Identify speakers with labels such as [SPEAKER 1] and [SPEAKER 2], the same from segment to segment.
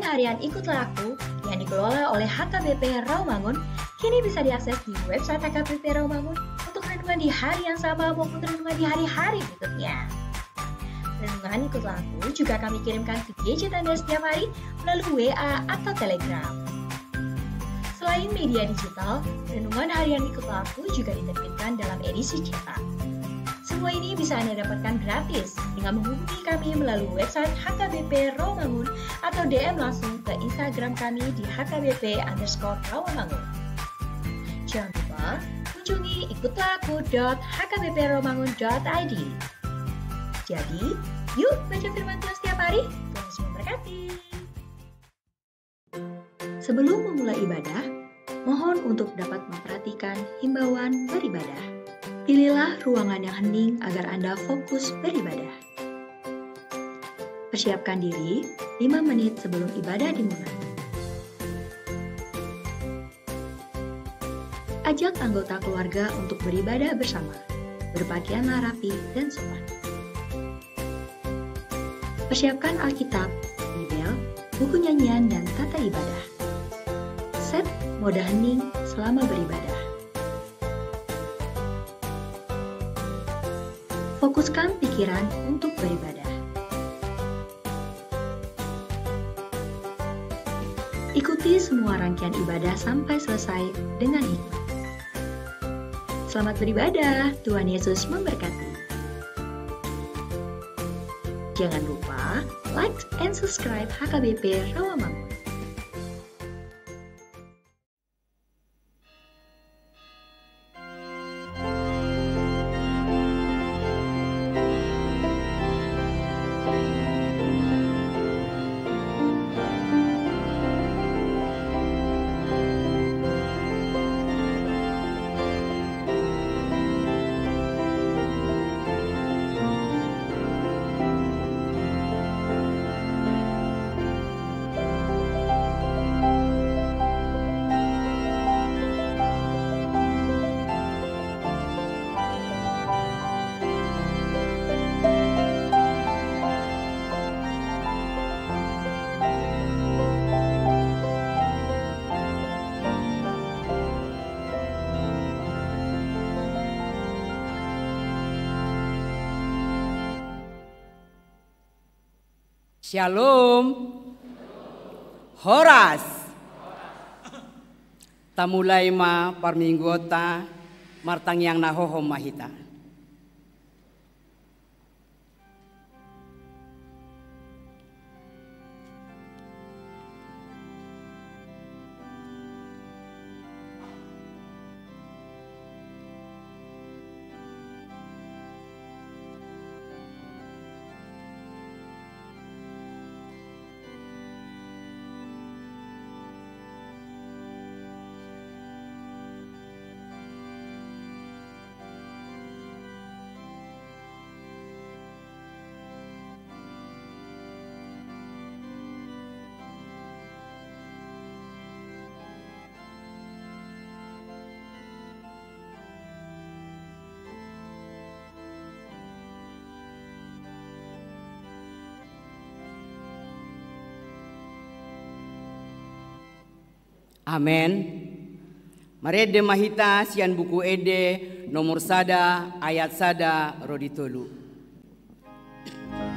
[SPEAKER 1] harian Ikutlah Aku yang dikelola oleh HKBP Rawamangun kini bisa diakses di website HKBP Rawamangun untuk renungan di hari yang sama maupun renungan di hari-hari berikutnya. Renungan Ikutlah Aku juga kami kirimkan ke gadget Anda setiap hari melalui WA atau Telegram. Selain media digital, renungan harian Ikutlah Aku juga diterbitkan dalam edisi cetak. Semua ini bisa Anda dapatkan gratis dengan menghubungi kami melalui website HKBP Rawamangun atau DM langsung ke Instagram kami di HKBP_Rawamangun. Jangan lupa kunjungi ikutlahAku.hkbprawamangun.id. Jadi, yuk baca firman Tuhan setiap hari. Tuhan memberkati. Sebelum memulai ibadah, mohon untuk dapat memperhatikan himbauan beribadah. Pilihlah ruangan yang hening agar Anda fokus beribadah. Persiapkan diri 5 menit sebelum ibadah dimulai. Ajak anggota keluarga untuk beribadah bersama. Berpakaianlah rapi dan sopan. Persiapkan Alkitab, Bibel, buku nyanyian, dan tata ibadah. Set mode hening selama beribadah. Fokuskan pikiran untuk beribadah. Ikuti semua rangkaian ibadah sampai selesai dengan hikmat. Selamat beribadah, Tuhan Yesus memberkati. Jangan lupa like and subscribe HKBP Rawamangun.
[SPEAKER 2] Shalom, Horas, tamulai ma parminggota martang yang nahohom mahita. Amen. Marede mahita sian buku ede nomor sada ayat sada roditolu.
[SPEAKER 3] Bye.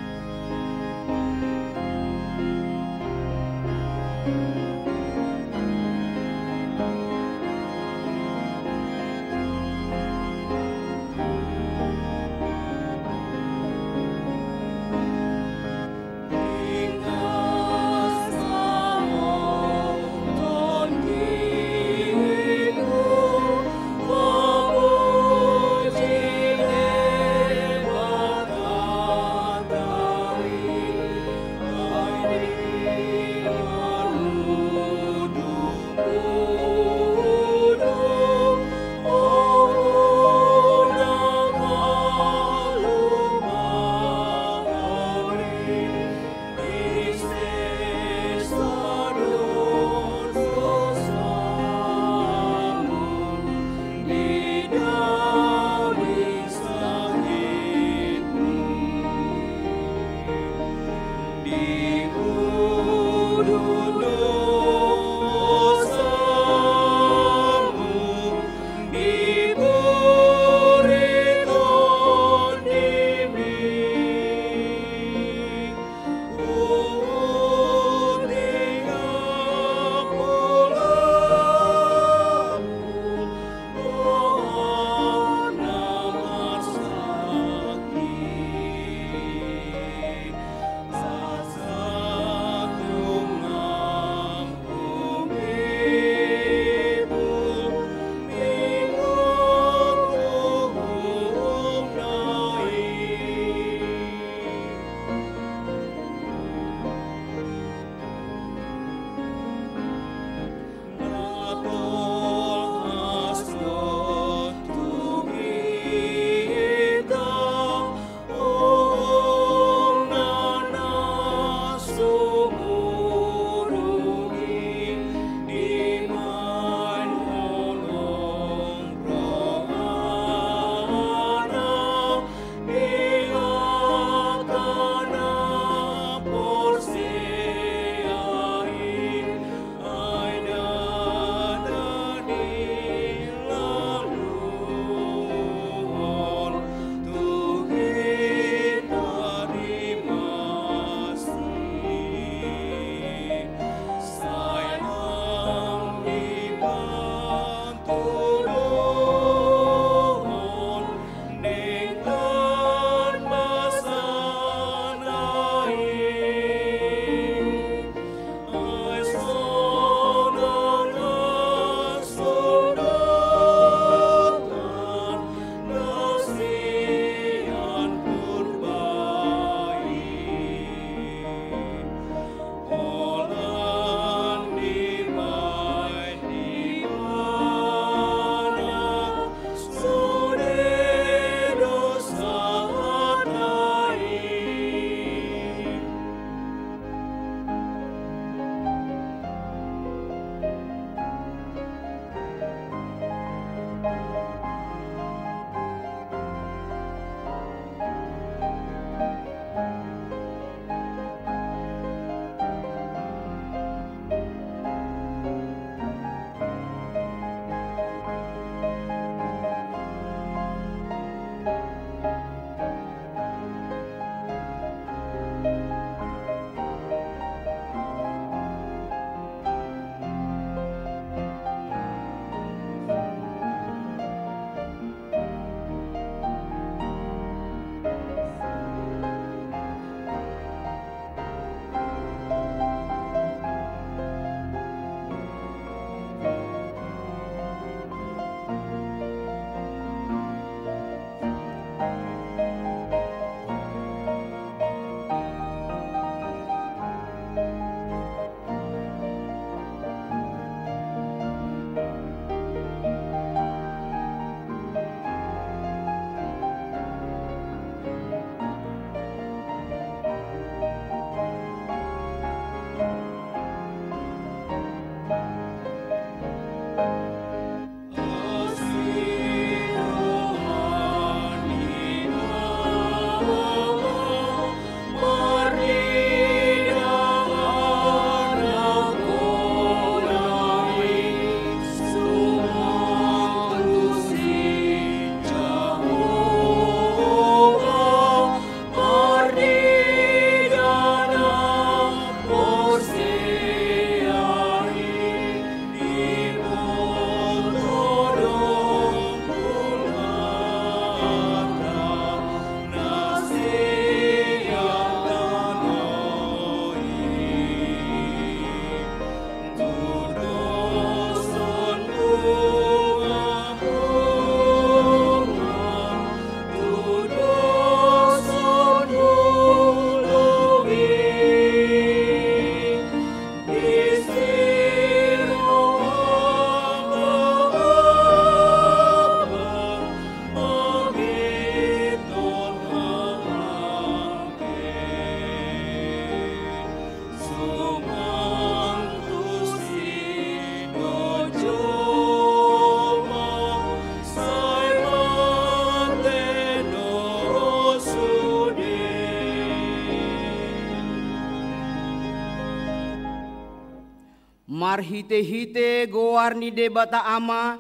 [SPEAKER 2] Mar hite-hite goar ni debata ama,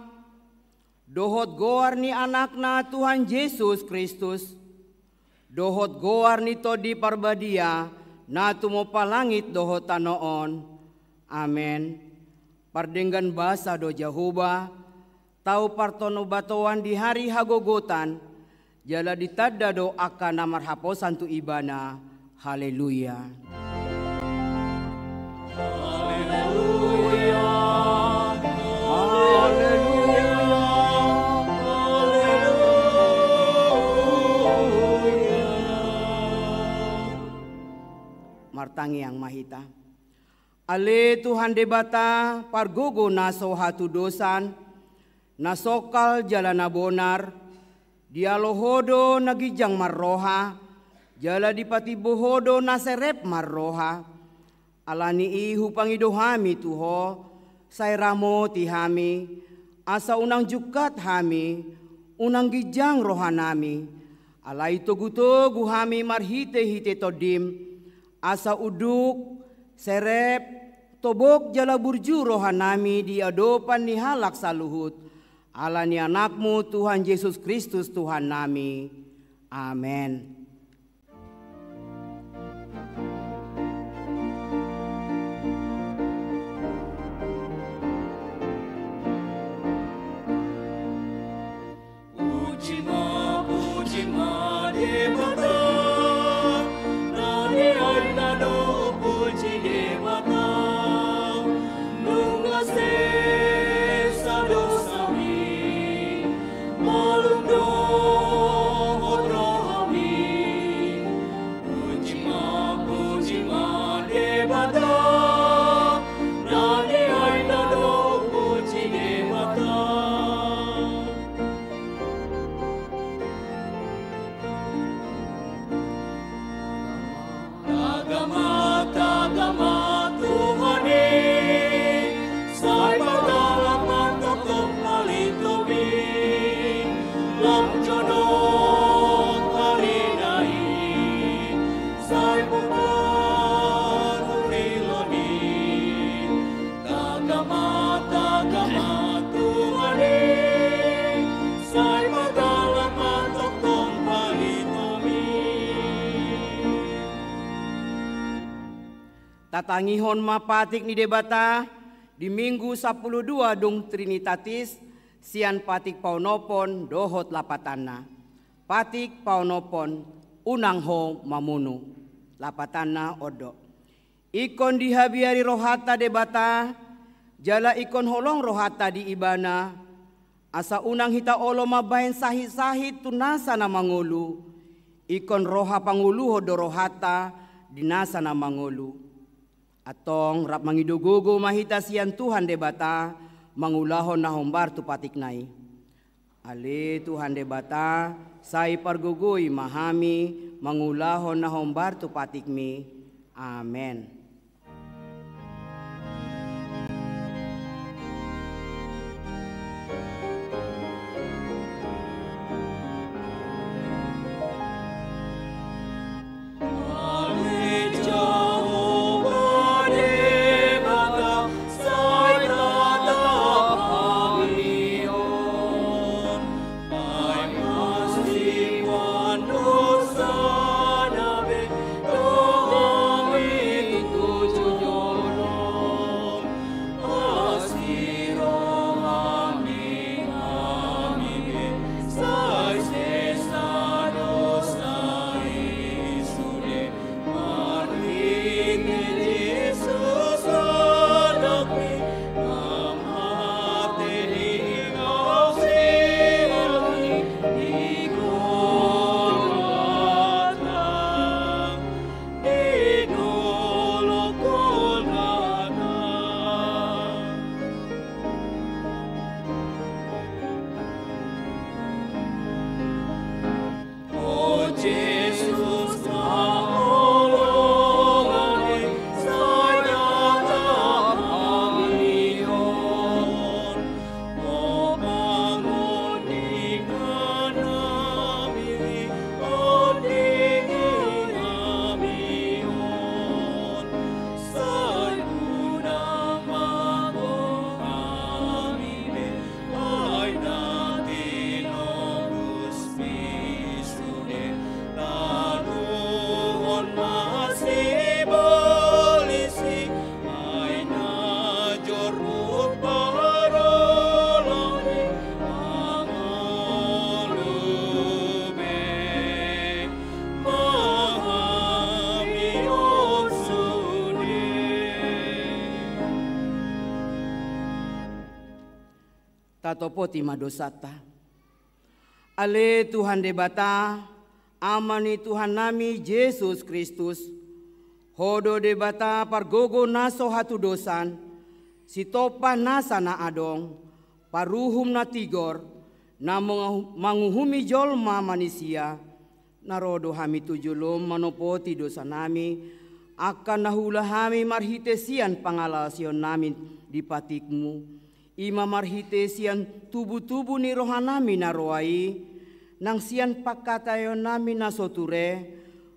[SPEAKER 2] dohot goar ni anakna Tuhan Yesus Kristus, dohot goar ni todi parbadia, na tumo palangit dohot tanoon. Amen. Pardenggan basa do Jehovah, tau partono batoan di hari hagogotan, jala ditadda do akan namar haposan tu ibana. Haleluya. Haleluya. Haleluya. Haleluya. Martangi yang mahita. Ale Tuhan debata pargogo naso hatu dosan, nasokal jalana bonar, dialohodo nagijang marroha, jala dipati bohodo naserep marroha, alani ihu pangidohami tuho, sairamo tihami, asa unang jukat hami, unang gijang rohanami, alai togu-togu hami marhite-hite todim, asa uduk, serep, tobok jala burju rohanami di adopan ni halak saluhut. Ala ni anakmu Tuhan Yesus Kristus Tuhan nami. Amen. Tatangihon mapatik ni debata di minggu 12 dong Trinitatis sian patik paunopon dohot lapatana. Patik paunopon unang ho mamunu lapatana odo. Ikon dihabiari rohata debata jala ikon holong rohata di ibana asa unang hita olo mabahen sahit-sahit tunasa na mangulu. Ikon roha pangulu hodo rohata dinasa na mangulu. Atong rap mangidugugo mahita siyan Tuhan debata mangulahon na hombar tu patik nai. Ale Tuhan debata say pargugoy mahami mangulahon na hombar tu patik mi. Amen.
[SPEAKER 3] Itu
[SPEAKER 2] katopoti madosata. Ale Tuhan debata, amani Tuhan nami Yesus Kristus, hodo debata pargogo naso hatu dosan, sitopa nasa na adong, paruhum na tigor, na manguhumi jolma manusia, narodo hami tujulom manopoti dosa nami, akan nahula hami marhitesian pangalasyon namin di patikmu, ima marhitesian tubuh-tubuh ni rohanami naroai, nang sian pakatayon nami nasoture,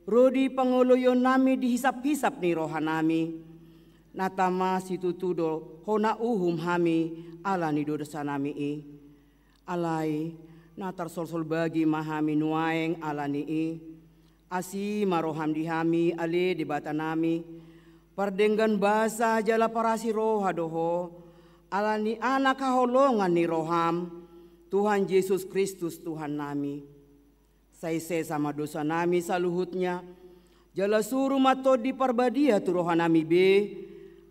[SPEAKER 2] rodi pangoloyon nami dihisap-hisap ni rohanami, natama situtudo hona uhum hami ala ni dosa nami alai natar sol-sol bagi mahami nuaeng ala ni asi maroham dihami ale di bata nami, pardenggan basa jala parasi roha doho, ala ni anak kaholongan ni roham, Tuhan Yesus Kristus Tuhan nami. Saise sama dosa nami saluhutnya, jala suruh mato di parbadia tu roha nami be,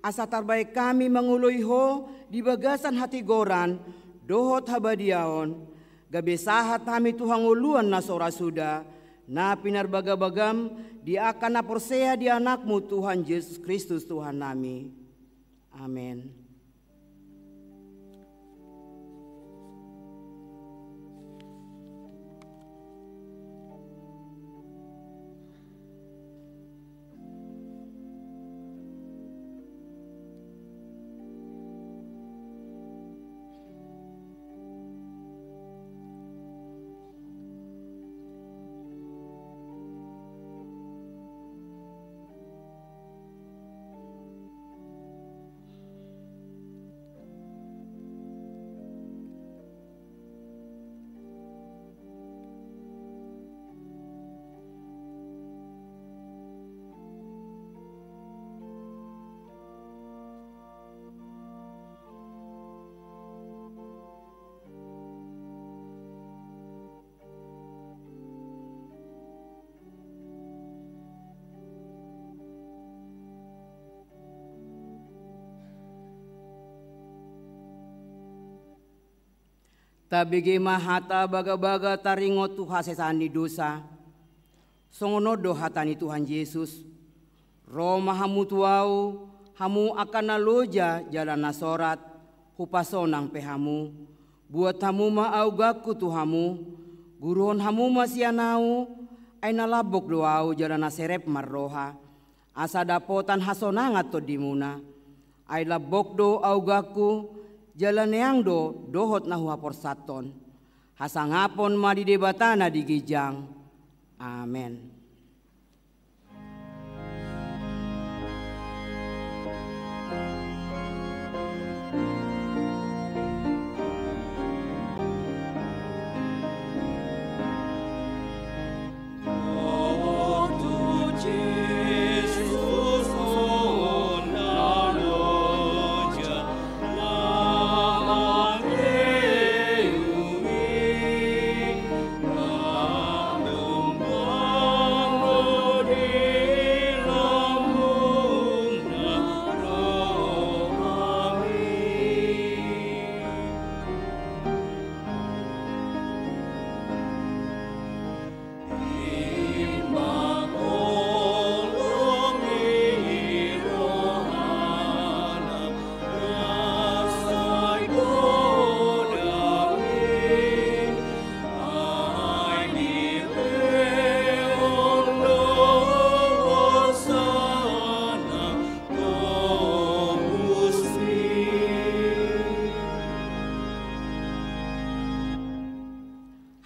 [SPEAKER 2] asa terbaik kami mengului ho di bagasan hati goran, dohot habadiaon, gabe sahat kami Tuhan uluan nasora suda, na pinar bagam di akan naporsea di anakmu Tuhan Yesus Kristus Tuhan nami. Amin. Tabigi mahata baga-baga taringot tu hasesani dosa. Songono do hatani Tuhan Yesus. Roma hamu tuau, hamu akan naloja jalan nasorat, hupasonang pehamu. Buat hamu maaugaku tu hamu, guruhon hamu masianau, ay nalabok doau jalan naserep marroha. Asa dapotan hasonangat to dimuna, ay labok do augaku, jalan yang dohot na huapor saton. Hasangapon madi debatana di gijang. Amen.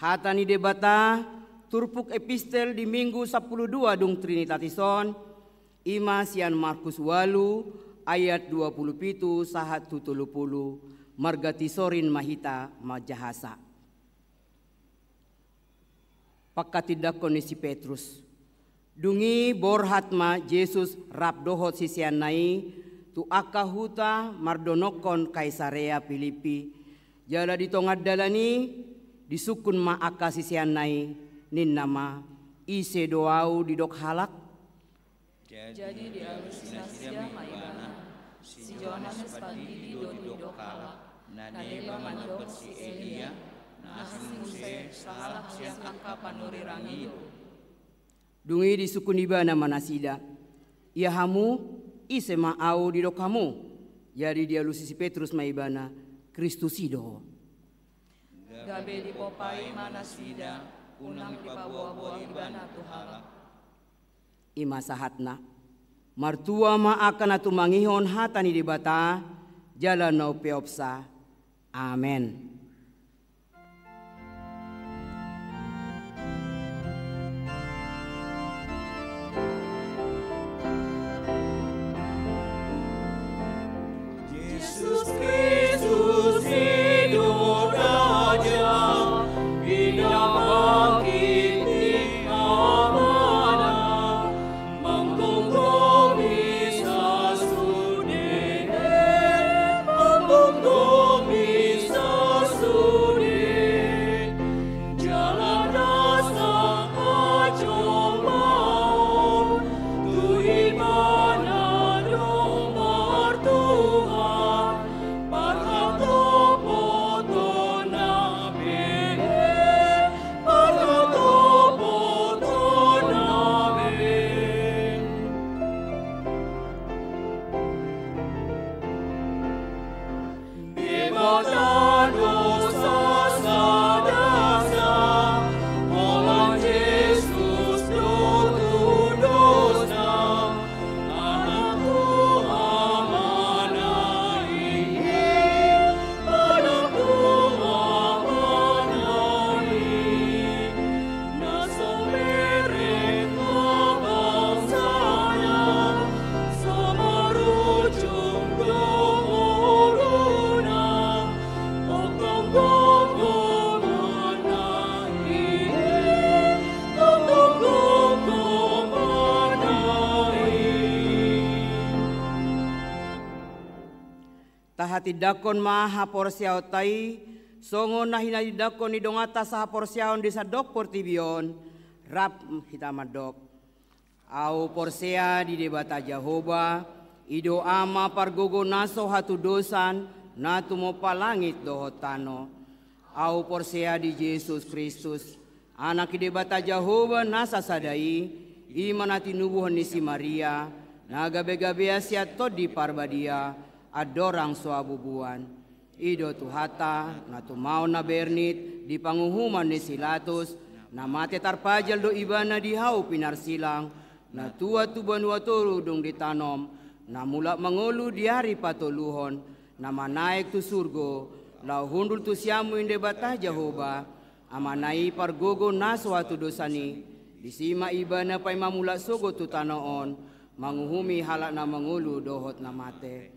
[SPEAKER 2] Hatani debata turpuk epistel di minggu 12 dung Trinitatisan ima sian Markus walu ayat 27 sahat 70 margati sorin mahita majahasa. Pakatidakon ni si Petrus dungi borhatma Yesus rap dohot sisian nai tu akahuta mardonokon Kaisarea Filipi jala ditongad dalani disukun ma aka sisian nai nin nama ise doau didok halak.
[SPEAKER 3] Jadi di alusinasia maibana si Johannes pagi didok halak Nadeba mandok si Elia, nasinguse salah yang angka panuri rangi.
[SPEAKER 2] Dungi di suku nibana manasida. Ia hamu isema au di kamu. Jadi dia lusisi Petrus maibana Kristusido.
[SPEAKER 3] Gabe di popai manasida, unang ipabuah-buah ibana tuhala.
[SPEAKER 2] Ima sahatna. Martua ma akan atu mangihon hatani di bata. Jalan nau peopsa. Amen.
[SPEAKER 3] Yesus Kristus hidup raja, indah bangkit di amanah, menggonggong bisa sude, menggonggong bisa sude, jalan rasa kacau mau, tu ibadah domar Tuhan, parhato poto nabe, parhato poto nabe. Ibatan dosa sadasa, Tuhan Yesus tutu dosa, anakku amanai, anakku amanai, nasong mereka bangsanya, sama rujung dohoruna, tong-tong-tong manai, tong-tong-tong manai.
[SPEAKER 2] Tahati dakon maha porsiao tai. Songo nahina di dakon ni dongata saha porsiaon desa dok portibion. Rap hitamadok. Au porsea di debata Jehovah. Ido ama pargogo naso hatu dosan. Natu mo palangit dohotano. Au porsea di Yesus Kristus. Anak di debata Jehovah nasa sadai. Imanati nubuhon ni si Maria. Nagabe-gabea siat di parbadia. Adorang soabubuan. Ido tuhata natu mau na bernit di panguhuman ni Silatus na mate tarpajal do ibana di hau pinar silang na tua tuban waturu dong ditanom na mula mangolu di hari patoluhon na manaik tu surgo lau hundul tu siamu inde batah Jehovah amanai pargogo naso atu dosani disima ibana pai mamula sogo tu tanoon manguhumi halak na mangolu dohot na mate.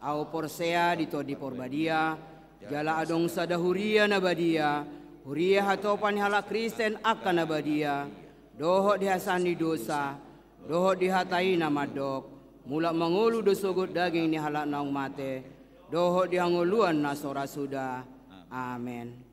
[SPEAKER 2] Au porsea dito di porbadia, jala adong sadahuria nabadia, huria hatopan halak Kristen akan nabadia, dohot dihasani dosa, dohot dihatai namadok, mulak mangulu dosogot daging ni halak naung mate, dohot dihanguluan nasora sudah. Amen.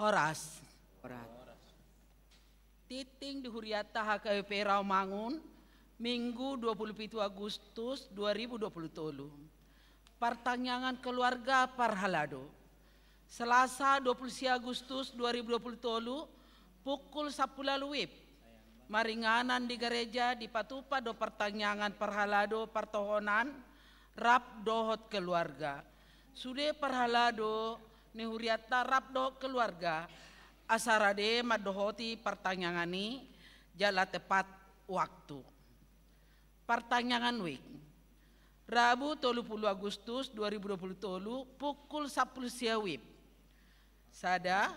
[SPEAKER 4] Horas.
[SPEAKER 2] Orat.
[SPEAKER 4] Titing di Huriata HKBP Rawamangun, Minggu 27 Agustus 2020. Pertanyaan keluarga Parhalado. Selasa 20 Agustus 2020 pukul 10 WIB. Maringanan di gereja di Patupa do pertanyaan Parhalado pertohonan rap dohot keluarga. Sude Parhalado ni Huriata rap dohot keluarga. Asarade madohoti pertanyaan ini jala tepat waktu. Pertanyaan week. Rabu 30 Agustus 2020 pukul 10 WIB. Sada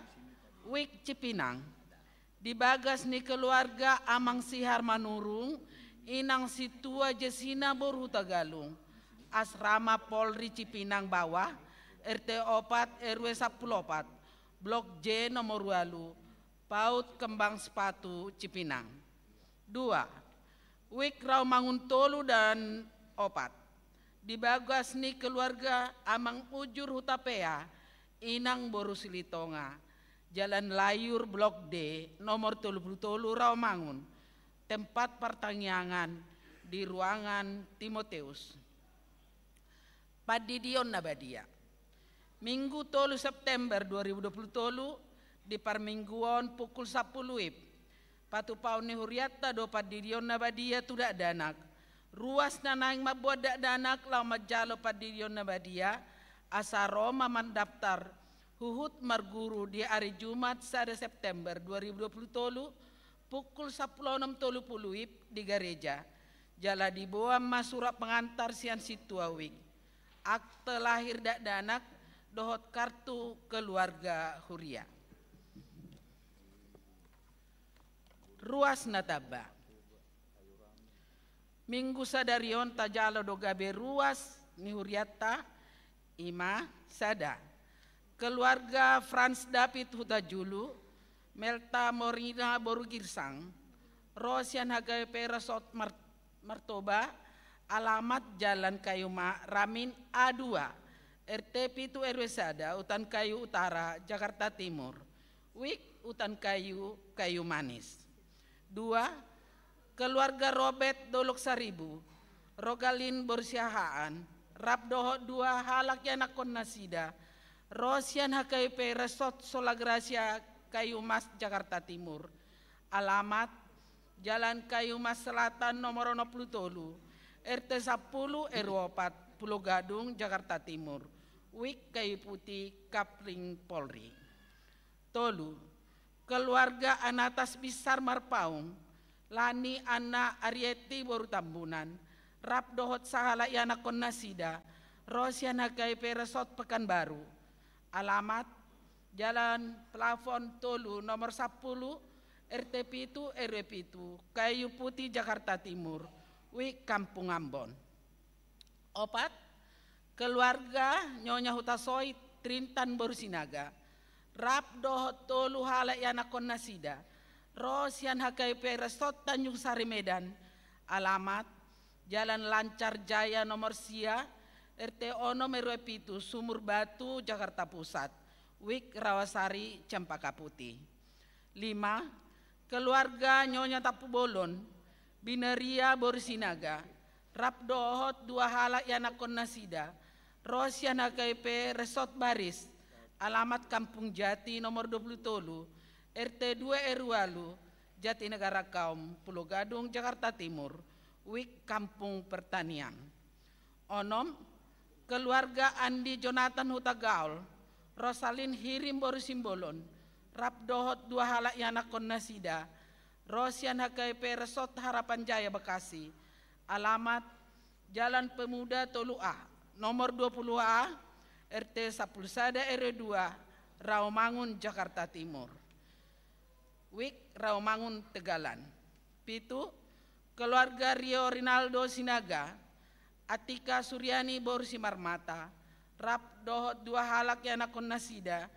[SPEAKER 4] week Cipinang. Di bagas ni keluarga Amang Sihar Manurung, Inang Situa Jesina Boru Tagalung, Asrama Polri Cipinang Bawah, RT 4 RW 14, Blok J nomor 2, Paut Kembang Sepatu Cipinang. 2. Wik Rawamangun Tolu dan 4. Di bagas ni keluarga Amang Ujur Hutapea, Inang Boru Silitonga, Jalan Layur Blok D nomor 30 Rawamangun. Tempat pertanyaan di ruangan Timoteus. Padidion Nabadia. Minggu 3 September 2020 di Parmingguon pukul 10 WIB. Patupau ni Huriata do Padidion Nabadia tidak danak. Ruas nanaing mabuat dak danak lau majalo Padidion Nabadia asa Roma mendaftar Huhut Marguru di hari Jumat 1 September 2020 pukul 10.30 WIB di gereja. Jala dibawa masurat pengantar sian situawik. Akte lahir dak danak dohot kartu keluarga Huria. Ruas Nataba. Minggu sadarion tajalo do gabe ruas ni Huriata ima sada. Keluarga Franz David Hutajulu, Melta Morina Boru Girsang, Rosian HKBP Resort Martoba, alamat Jalan Kayuma Ramin A2, RT Pitu RW Sada, Utan Kayu Utara, Jakarta Timur, Wik Utan Kayu, Kayu Manis. 2. Keluarga Robert Dolok Saribu, Rogalin Borsiahaan, Rabdoho 2 Halak Yanakon Nasida, Rosian HKBP Resort Solagracia Kayu Mas Jakarta Timur. Alamat Jalan Kayu Mas Selatan nomor 60 RT 10 RW 4 Pulau Gadung Jakarta Timur. Wik Kayu Putih Kapling Polri. Tolu. Keluarga Anatas Bisar Marpaung, Lani Ana Arieti Boru Tambunan, Rap Dohot Sahala Yanakon Nasida, Rosian HKBP Resort Pekanbaru. Alamat Jalan Plafon Tolu nomor 10 RT Pitu RW Pitu Kayu Putih Jakarta Timur. Wik Kampung Ambon. 4. Keluarga Nyonya Hutasoi Trintan Borusinaga, Rap Dohot Tolu Halak Yanakon Nasida, Rosian HKBP Resort Tanjung Sari Medan. Alamat Jalan Lancar Jaya nomor Sia RT Ono RW Pitu Sumur Batu Jakarta Pusat. Wik Rawasari Cempaka Putih. 5. Keluarga Nyonya Tapu Bolon, Bineria Borusinaga, Rap Dohot 2 Halak Yanakon Nasida, Rosian HKBP Resort Baris. Alamat Kampung Jati nomor 20 Tolu RT 2 RW Jatinegara Kaum Pulau Gadung Jakarta Timur. Wik Kampung Pertanian. 6. Keluarga Andi Jonathan Hutagaul, Rosalin Hirim Boru Simbolon, Rap Dohot 2 Halak Yanakon Nasida, Rosian HKBP Resort Harapan Jaya Bekasi. Alamat Jalan Pemuda Tolu A nomor 20A RT 10 Sada RW 2 Rawamangun Jakarta Timur. Wik Rawamangun Tegalan. 7. Keluarga Rio Rinaldo Sinaga, Atika Suryani Boru Simarmata, Rap Dohot 2 Halak Yanakon Nasida,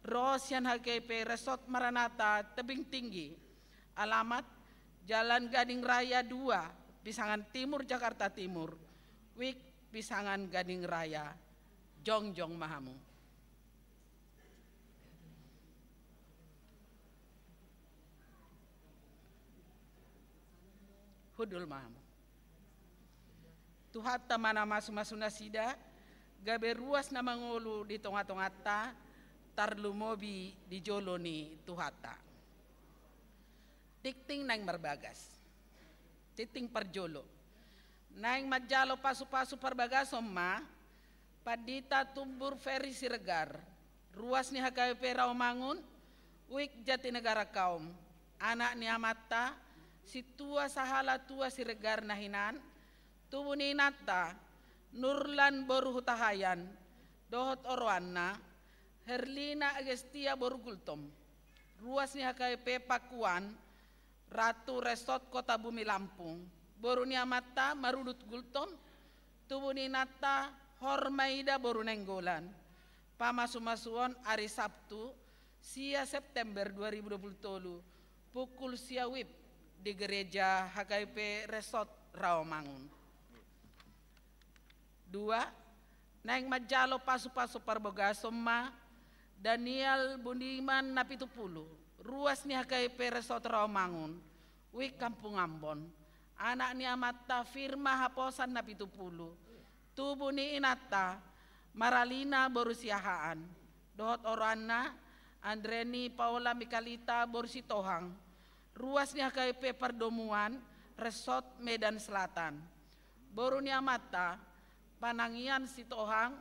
[SPEAKER 4] Rosian HKBP Resort Maranata Tebing Tinggi. Alamat Jalan Gading Raya 2 Pisangan Timur Jakarta Timur. Wik Pisangan Gading Raya Jongjong Mahamu. hudul mam. Tuhatta mana masu-masuna sida, gabe ruas na mangulu di tonga-tongata, tarlumobi di joloni tuhatta. Tikting nang marbagas, titing parjolo. Nang majalo pasu-pasu parbagas ma, padita tumbur feri siregar, ruas ni HKBP Rawamangun, wik Jatinegara kaum, anak ni amata, si tua sahala tua siregar nahinan, tubuh ni nata, Nurlan boru hutahayan, dohot orwana, Herlina Agestia boru gultom, ruas ni HKBP Pakuan, Ratu Resort Kota Bumi Lampung, boru ni amata marudut gultom, tubuh ni nata hormaida boru nenggolan. Pamasu-masuon hari Sabtu, sia September 2020, pukul sia wib di gereja HKBP Resort Rawamangun. 2. Neng majalo pasu-pasu parbogasoma, Daniel Bundiman Napitupulu, ruas ni HKBP Resort Rawamangun, wik Kampung Ambon. Anak ni amata firma haposan Napitupulu, tubuh ni inata, Maralina borusiahaan, dohot orana, Andreni Paula Mikalita borsitohang, ruas ni HKBP Perdomuan, Resort Medan Selatan. Boru ni amata, Panangian Sitohang,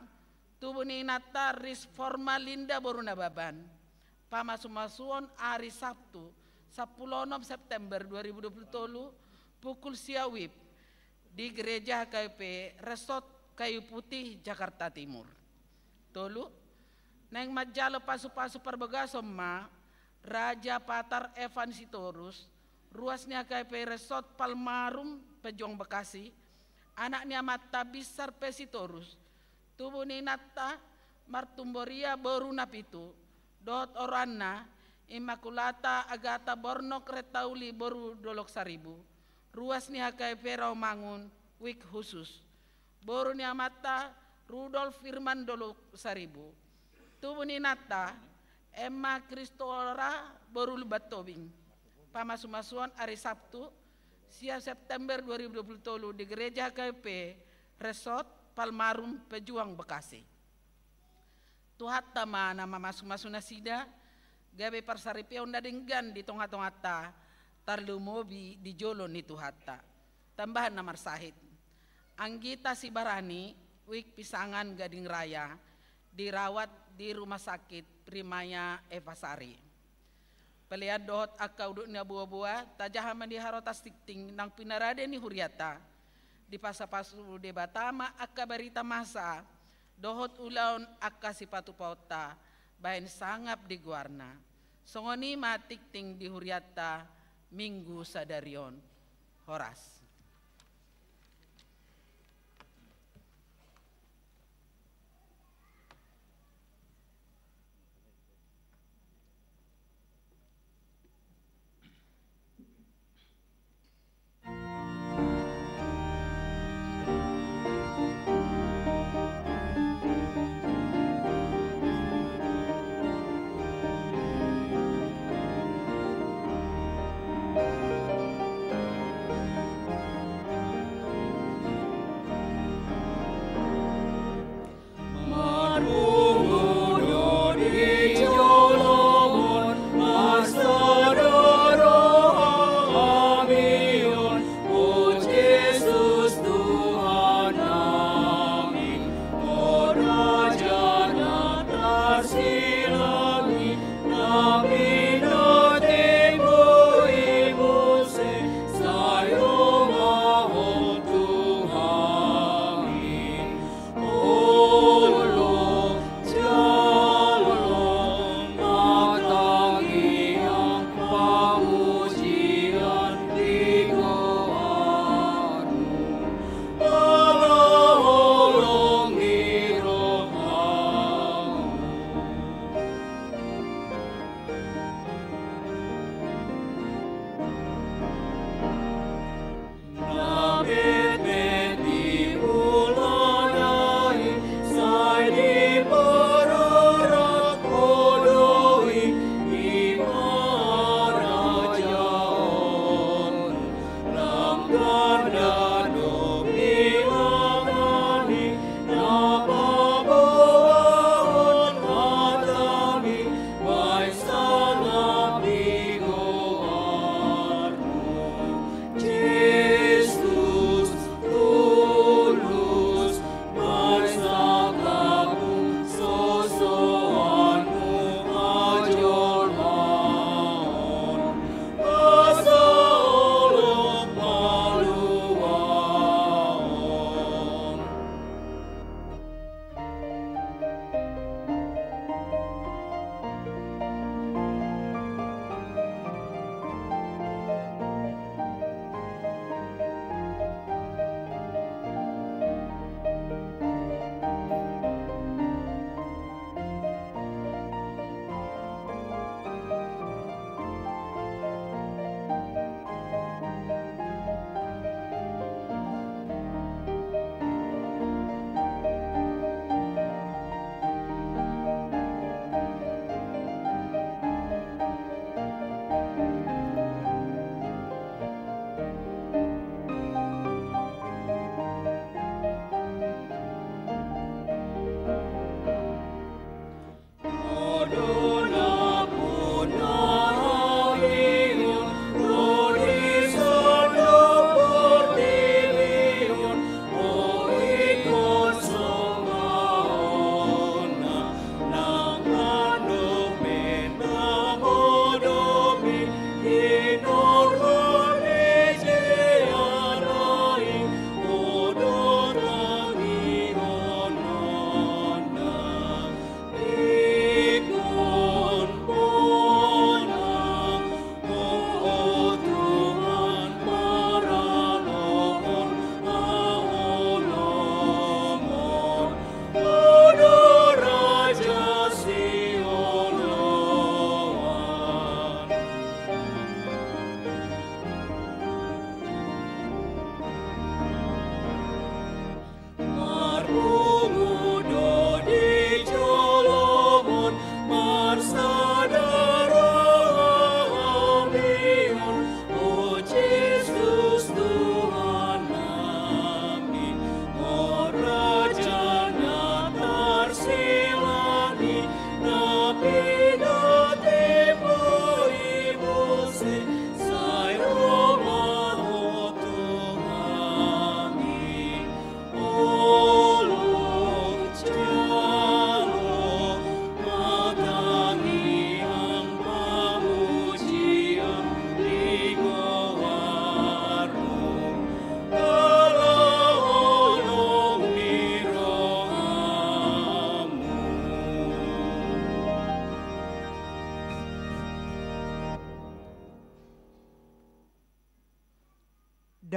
[SPEAKER 4] tubuh ni inata Ris Formalinda boru nababan. Pamasu-masuon hari Sabtu, 10 September 2020, pukul siawib di gereja HKBP Resort Kayu Putih Jakarta Timur. Tolu, neng majalo pasu-pasu parbogasoma, Raja Patar Evan Sitorus, ruasnya HKBP Resort Palmarum Pejuang Bekasi, anaknya mata besar Pesitorus, tubuh ni nata Martumboria boru napitu, dot orana Immaculata Agata Bornok Retauli boru dolok saribu. Ruas ni HKBP Rawamangun, wik khusus. Boru ni amata Rudolf Firman Dolok Saribu. Tubuh ni nata Emma Kristora boru lebat tobing. Pamasu-masuan hari Sabtu, sia September 2020 di gereja HKBP Resort Palmarum Pejuang Bekasi. Tuhatta nama masu-masu nasida, gabe parsaripia unda denggan di tonga-tongata, tarlumobi di jolo ni tuhatta. Tambahan namar sahid. Anggita Sibarani, wik Pisangan Gading Raya, dirawat di rumah sakit Primaya Evasari. Pelian dohot akka uduknya buah-buah, tajahaman di harotas tikting nang pinarade ni huriata. Di pasapasu de batama akka barita masa, dohot ulaun akka sipatu pauta, bahin sangap di guarna. Songoni ma tikting di huriata, Minggu Sadarion Horas.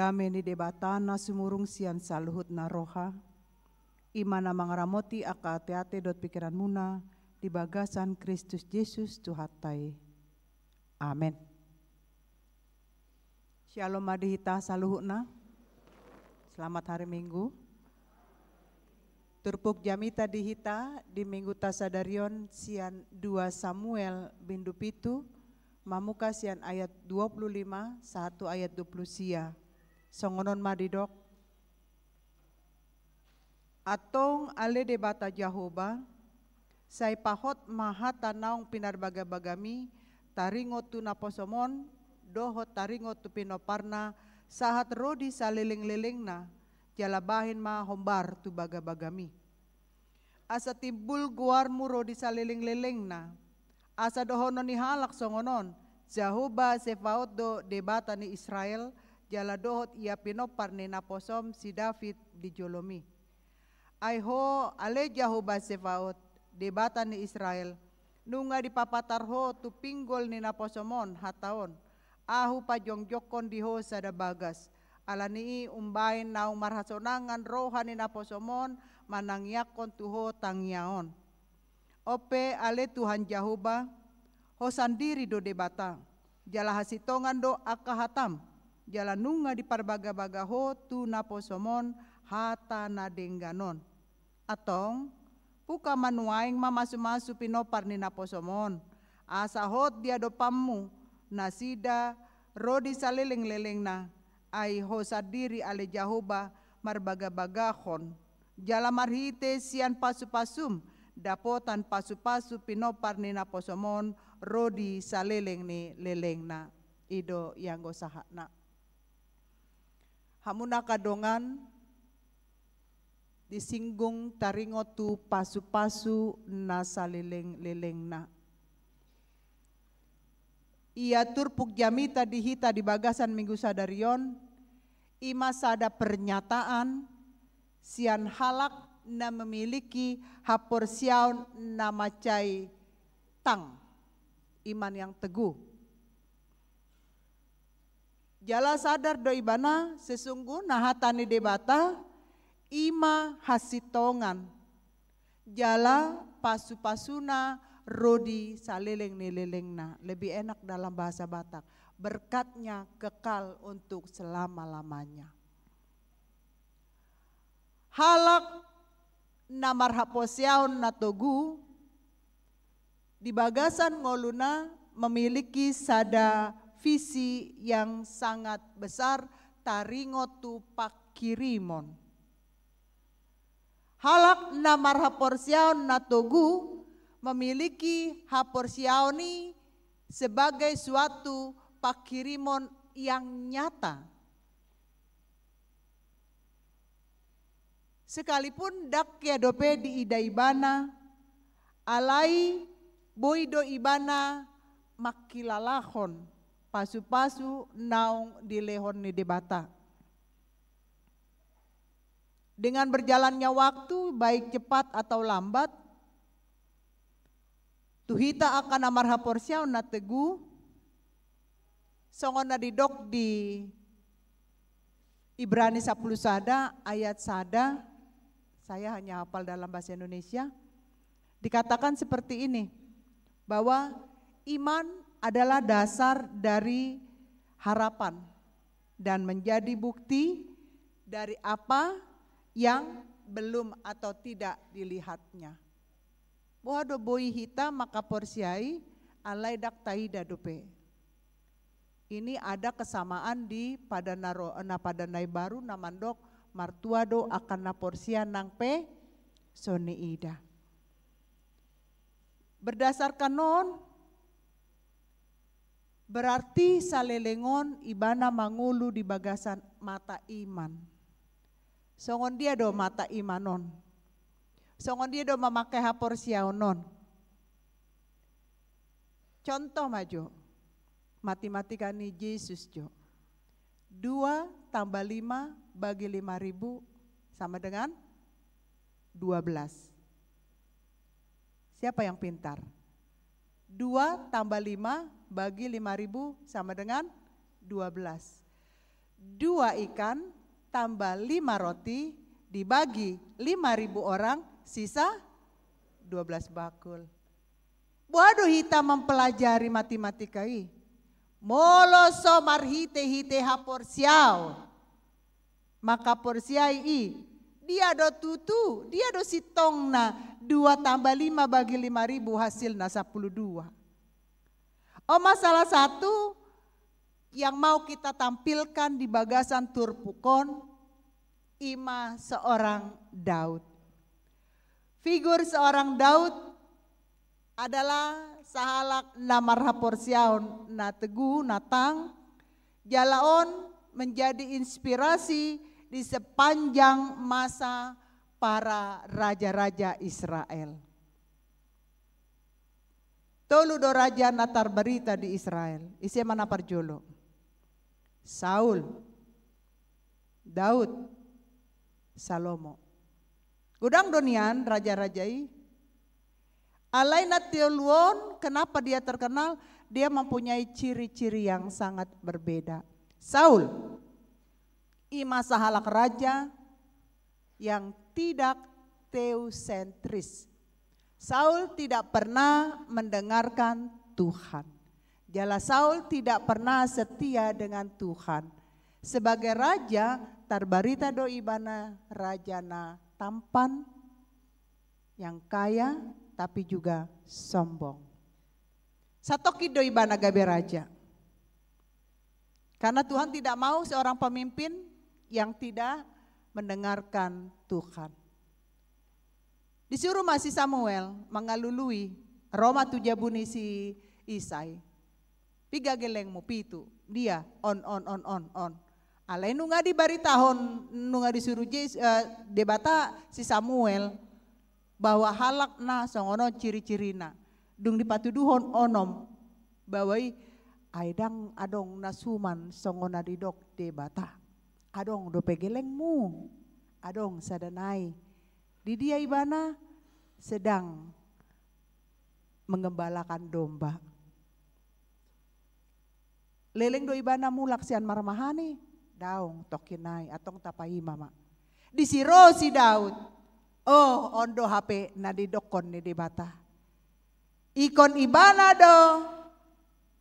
[SPEAKER 5] Dame ni debata na sumurung sian saluhut na roha. Imana mangaramoti aka ate-ate dot pikiran muna di bagasan Kristus Yesus Tuhatai. Amin. Shalom madihita saluhutna. Selamat hari Minggu. Turpuk jamita dihita di Minggu Tasadarion sian 2 Samuel bindu pitu. Mamuka sian ayat 25, 1 ayat 20 sia. Songonon madidok. Atong ale debata Jahoba, say pahot mahata naong pinarbaga-bagami, taringot tu naposomon, dohot taringot tu pinoparna, sahat rodi sa liling-liling na, jalabahin mahombar tu baga-bagami. Asa timbul guarmu rodi sa liling-liling na, asa dohonon ni halak songonon, Jahoba sefaot do debata ni Israel, jala dohot ia pinopar ni naposom si David di Jolomi. Aiho ale Jahoba sefaot debata ni Israel, nunga di papatarho tu pinggol ni naposomon hataon, ahu pajongjokon diho sada bagas, alani umbain naung marhasonangan roha ni naposomon manangyakon tuho tangyaon. Ope ale Tuhan Jahoba, ho sandiri do debata, jala hasitongan do akahatam, jala nunga di parbaga-baga ho tu naposomon hata nadengganon. Atong puka manuaing mamasu-masu pinopar ni naposomon, asa hot dia do pammu, nasida rodi saliling-liling na, ay ho sadiri ale Jahoba marbaga-bagahon, jala marhite sian pasu-pasum, dapotan pasu-pasu pinopar ni naposomon rodi saleleng ni leleng na ido yang gosaha na. Hamuna kadongan disinggung taringotu pasu-pasu na saleleng-leleng na. Ia turpuk jamita dihita di bagasan Minggu Sadarion, ima sada pernyataan sian halak na memiliki haporsiaun na macai tang, iman yang teguh. Jala sadar do ibana sesungguhnya hatani debata ima hasitongan, jala pasu-pasuna rodi saleleng nileleng na, lebih enak dalam bahasa Batak, berkatnya kekal untuk selama-lamanya. Halak na marhaposiaon na togu di bagasan ngoluna memiliki sada visi yang sangat besar, taringotu pakirimon. Halak na marhaposiaon na togu memiliki haporsiaoni sebagai suatu pakirimon yang nyata. Sekalipun dak ya dope di idaibana, alai boido ibana makilalahon, pasu-pasu naung dilehon ni debata. Dengan berjalannya waktu baik cepat atau lambat, tuhita akan amar haporsiaon na tegu, songon na didok di Ibrani 10 sada ayat sada, saya hanya hafal dalam bahasa Indonesia, dikatakan seperti ini, bahwa iman adalah dasar dari harapan dan menjadi bukti dari apa yang belum atau tidak dilihatnya. Bohado boi hita maka porsiai alai dak taida dope. Ini ada kesamaan di padanai baru namandok martuado akan naporsia nang pe soni ida. Berdasarkan non berarti salelengon ibana mangulu di bagasan mata iman. Songon dia do mata imanon. Songon dia do memakai haporsiaonon. Contoh maju, matematika ni Yesus jo. 2 tambah 5 bagi 5.000 sama dengan 12. Siapa yang pintar? 2 tambah 5 bagi 5.000 sama dengan 12. 2 ikan tambah 5 roti dibagi 5.000 orang, sisa 12 bakul. Waduh, kita mempelajari matematika i. Molo somar hite hapor siau. Maka porsiai i. Dia do tutu, dia do sitong na 2 tambah 5 bagi 5.000 hasil na 12. Salah satu yang mau kita tampilkan di bagasan Turpukon, ima seorang Daud. Figur seorang Daud adalah sahalak namar haporsiaon na teguh natang, jalaon menjadi inspirasi di sepanjang masa para raja-raja Israel. Tolu do raja natar berita di Israel, isi mana parjolo? Saul, Daud, Salomo. Gudang donian raja-rajai. Alaina teoluon, kenapa dia terkenal? Dia mempunyai ciri-ciri yang sangat berbeda. Saul, ima sahalak raja yang tidak teosentris. Saul tidak pernah mendengarkan Tuhan. Jala Saul tidak pernah setia dengan Tuhan. Sebagai raja, tarbarita do ibana rajana tampan, yang kaya tapi juga sombong. Satoki do ibana gabe raja. Karena Tuhan tidak mau seorang pemimpin yang tidak mendengarkan Tuhan. Disuruh masih Samuel mengalului Roma tujabuni si Isai. Piga geleng mu pitu, dia on. Alai nunga di baritahon, nunga disuruh debata si Samuel bahwa halak na songono ciri-cirina. Dung dipatuduhon onom bawai aidang adong nasuman songona didok debata. Adong do pegelengmu, adong sadanai. Di dia ibana sedang mengembalakan domba. Leleng do ibana mulak sian marmahani, daong tokinai atong tapai mama. Disiro si Daud, oh ondo HP na didokon ni debata. Ikon ibana do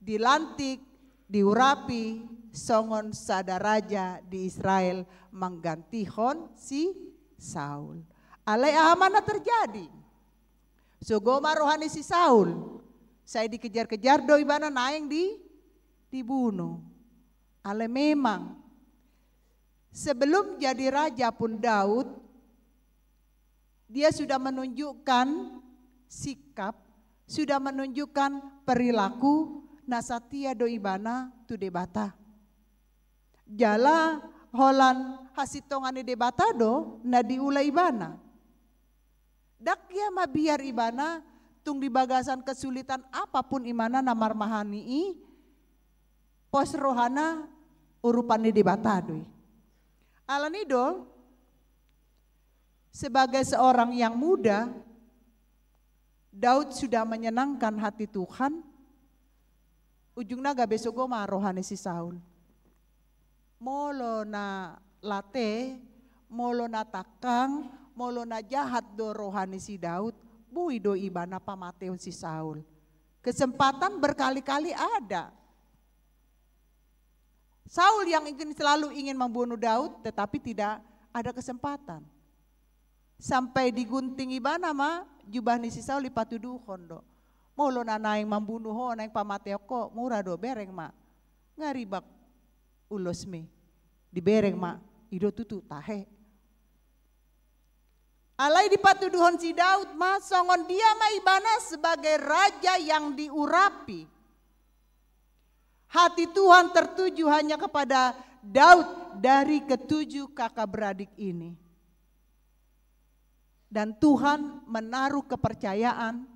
[SPEAKER 5] dilantik, diurapi, songon sadaraja di Israel menggantihon si Saul. Alai mana terjadi? Sogoma rohani si Saul. Saya dikejar-kejar do ibana naeng dibunuh. Ale memang sebelum jadi raja pun Daud dia sudah menunjukkan sikap, sudah menunjukkan perilaku nasatia do ibana tu debata. Jala holan hasitongani debata do na diula ibana. Dakya mabiar ibana tung di bagasan kesulitan apapun imana namar mahani pos rohana urupan di batadui. Alanido sebagai seorang yang muda, Daud sudah menyenangkan hati Tuhan. Ujungnya gak besok goma rohani si Saul. Molo na late, molo na takang, molo na jahat do rohani si Daud, bui do ibana pamateo si Saul. Kesempatan berkali-kali ada. Saul yang selalu ingin membunuh Daud tetapi tidak ada kesempatan. Sampai digunting ibana ma jubah ni si Saul dipatuduhon do. Molo na naing membunuh ho naing pamateo ko murah do bereng ma. Ngaribak ulos me. Di bereng ma ido tutu tahe. Alai dipatuduhon si Daud ma songon dia ma ibana sebagai raja yang diurapi. Hati Tuhan tertuju hanya kepada Daud dari ketujuh kakak beradik ini. Dan Tuhan menaruh kepercayaan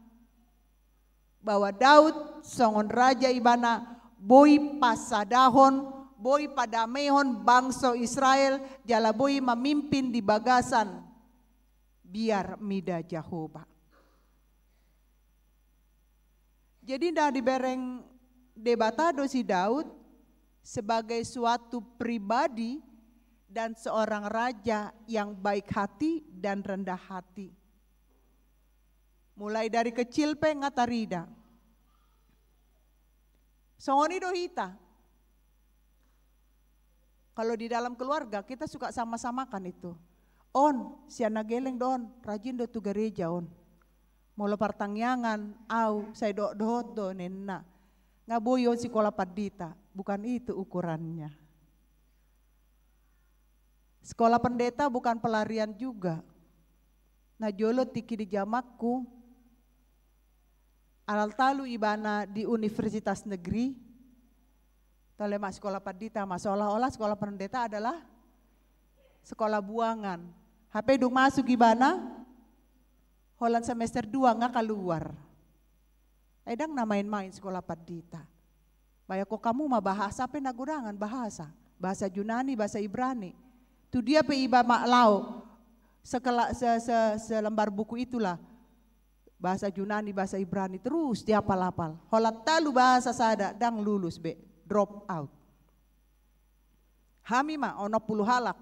[SPEAKER 5] bahwa Daud songon raja ibana boi pasadahon, boi padamehon bangsa Israel, jala boi memimpin di bagasan biar mida Jehovah. Jadi dah dibereng debatado si Daud, sebagai suatu pribadi dan seorang raja yang baik hati dan rendah hati. Mulai dari kecil pe ngatarida. Songoni do hita. Kalau di dalam keluarga kita suka sama-samakan itu. On, siana geleng don, rajin do tu gereja on. Mula partangyangan, saya do nena. Ngaboyon sekolah padita, bukan itu ukurannya. Sekolah pendeta bukan pelarian juga. Nah jolo tiki di jamakku, alal talu ibana di universitas negeri, tolemak sekolah padita, seolah-olah sekolah pendeta adalah sekolah buangan. HP duk masuk ibana, holan semester 2 nggak keluar. Edang namain-main sekolah padita. Bayar kok kamu mah bahasa apa nagurangan bahasa. Bahasa Yunani, bahasa Ibrani. Tu dia pe iba mak lau. Selembar buku itulah. Bahasa Yunani, bahasa Ibrani terus diapal-apal. Holat talu bahasa sada dang lulus be, drop out. Hami mah ono 10 halak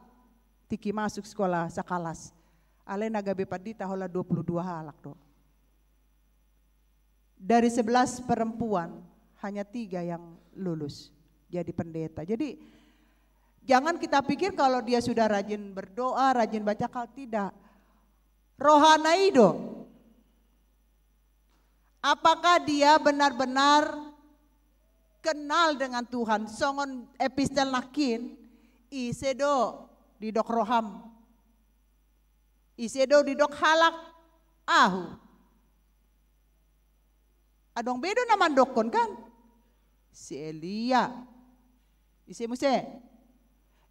[SPEAKER 5] tiki masuk sekolah sakalas. Ale nagabe padita hola 22 halak do. Dari 11 perempuan hanya 3 yang lulus jadi pendeta. Jadi jangan kita pikir kalau dia sudah rajin berdoa, rajin baca al tidak. Rohanai do. Apakah dia benar-benar kenal dengan Tuhan? Songon epistel nakin isedo di dok roham, isedo di dok halak ahu. Adong bedo naman dokon kan? Si Elia, ise muse.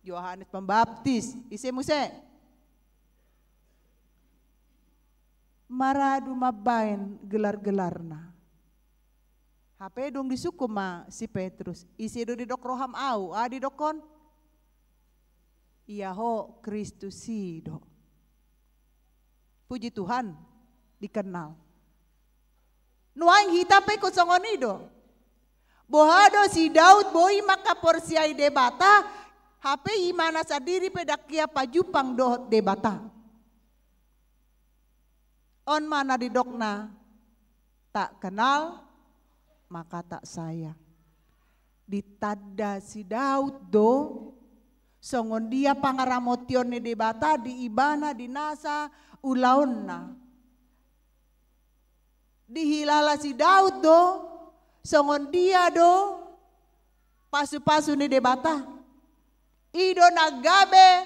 [SPEAKER 5] Yohanes Pembaptis, ise muse. Maradu mabain gelar-gelarna. HP dong disukum ma si Petrus, ise do di dok roham au, di dokon. Iaho Kristus sido. Puji Tuhan dikenal. Nuang hita pe kusongonido. Bohado si Daud boi maka porsiai debata. HP imana sadiri pedakia pajupang dohot debata. On mana didokna tak kenal maka tak sayang. Ditada si Daud do. Songon dia pangaramotion ni debata di ibana di nasa ulaonna. Dihilala si Daud do, songon dia do, pasu-pasu ni debata. Ido nagabe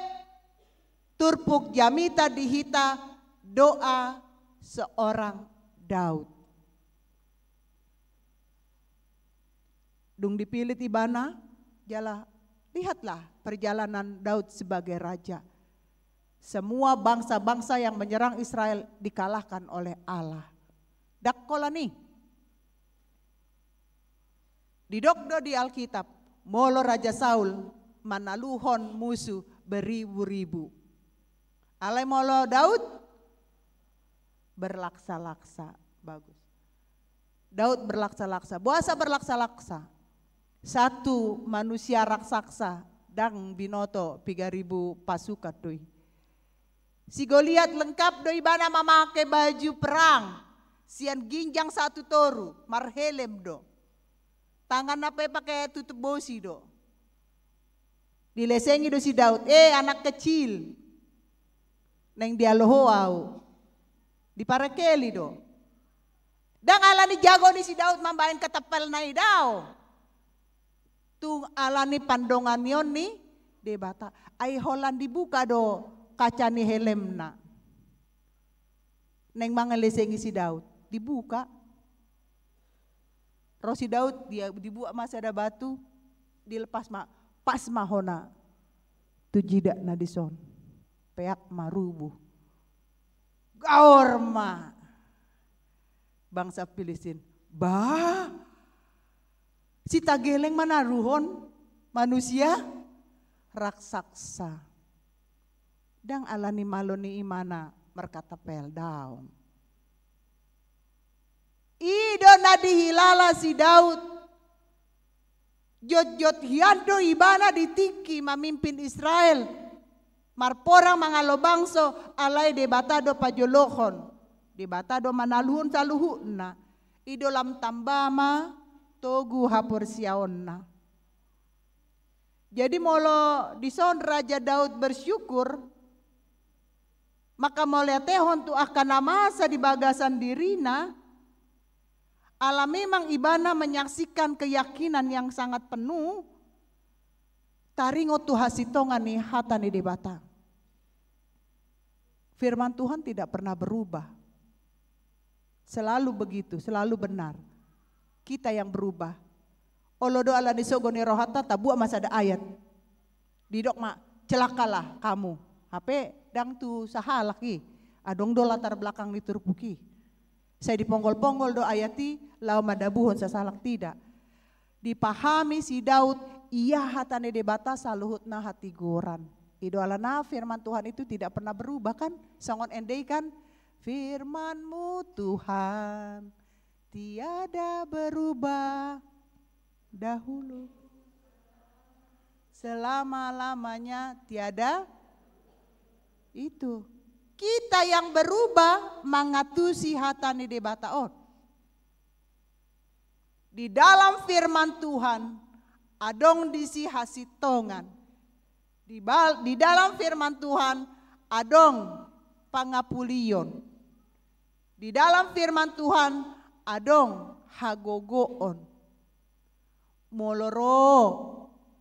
[SPEAKER 5] turpuk jamita dihita doa seorang Daud. Dung dipilih ibana, jala lihatlah perjalanan Daud sebagai raja. Semua bangsa-bangsa yang menyerang Israel dikalahkan oleh Allah. Dakkola nih. Didokdo di Alkitab, molo Raja Saul manaluhon musuh beribu-ribu. Alai molo Daud berlaksa-laksa, bagus. Daud berlaksa-laksa, buasa berlaksa-laksa. Satu manusia raksasa dang binoto 3.000 pasukan doi. Si Goliat lengkap doi bana memakai baju perang. Sian ginjang 1 toru, marhelem do. Tangan apa pakai tutup bosi do. Dilesengi do si Daud, anak kecil. Neng dia lohoau. Diparakeli do. Dang alani jago ni si Daud mambain ketapel nai daw. Tung alani pandongan yon ni debata. Ai holan dibuka do kaca ni helemna. Neng mangelesengi si Daud dibuka. Roh si Daud dia dibuat masih ada batu dilepas pas mahona tu jidak na dison peak marubu gaor ma bangsa Filistin si tageleng mana ruhon manusia raksasa dang alani maloni imana merkata pel daun ido na dihilala si Daud Jot-jot hiando ibana ditiki mamimpin Israel. Marporang mga lobangso alay debatado pajolohon. Debatado manaluhun saluhun na. Idolam tambama togu hapor siaon na. Jadi molo dison Raja Daud bersyukur, maka mole tehon tu akan namasa di bagasan dirina, ala memang ibana menyaksikan keyakinan yang sangat penuh, taringo tu hasitongan ni hatani debata. Firman Tuhan tidak pernah berubah. Selalu begitu, selalu benar. Kita yang berubah. Olodo ala nisogoni rohata tabua masa ada ayat. Didok mak celakalah kamu. HP dang tu sahalaki. Adong do latar belakang diturpuki. Saya diponggol-ponggol do ayati lau madabuhon sasalak tidak. Dipahami si Daud iya hatane debata saluhutna hati goran. Ido alana firman Tuhan itu tidak pernah berubah kan? Sangon endei kan? Firman-Mu Tuhan tiada berubah dahulu, selama-lamanya tiada. Itu kita yang berubah mangatusi hatani debataon. Di dalam firman Tuhan adong disi hasitongan. Di dalam firman Tuhan adong pangapulion. Di dalam firman Tuhan adong hagogoon. Moloro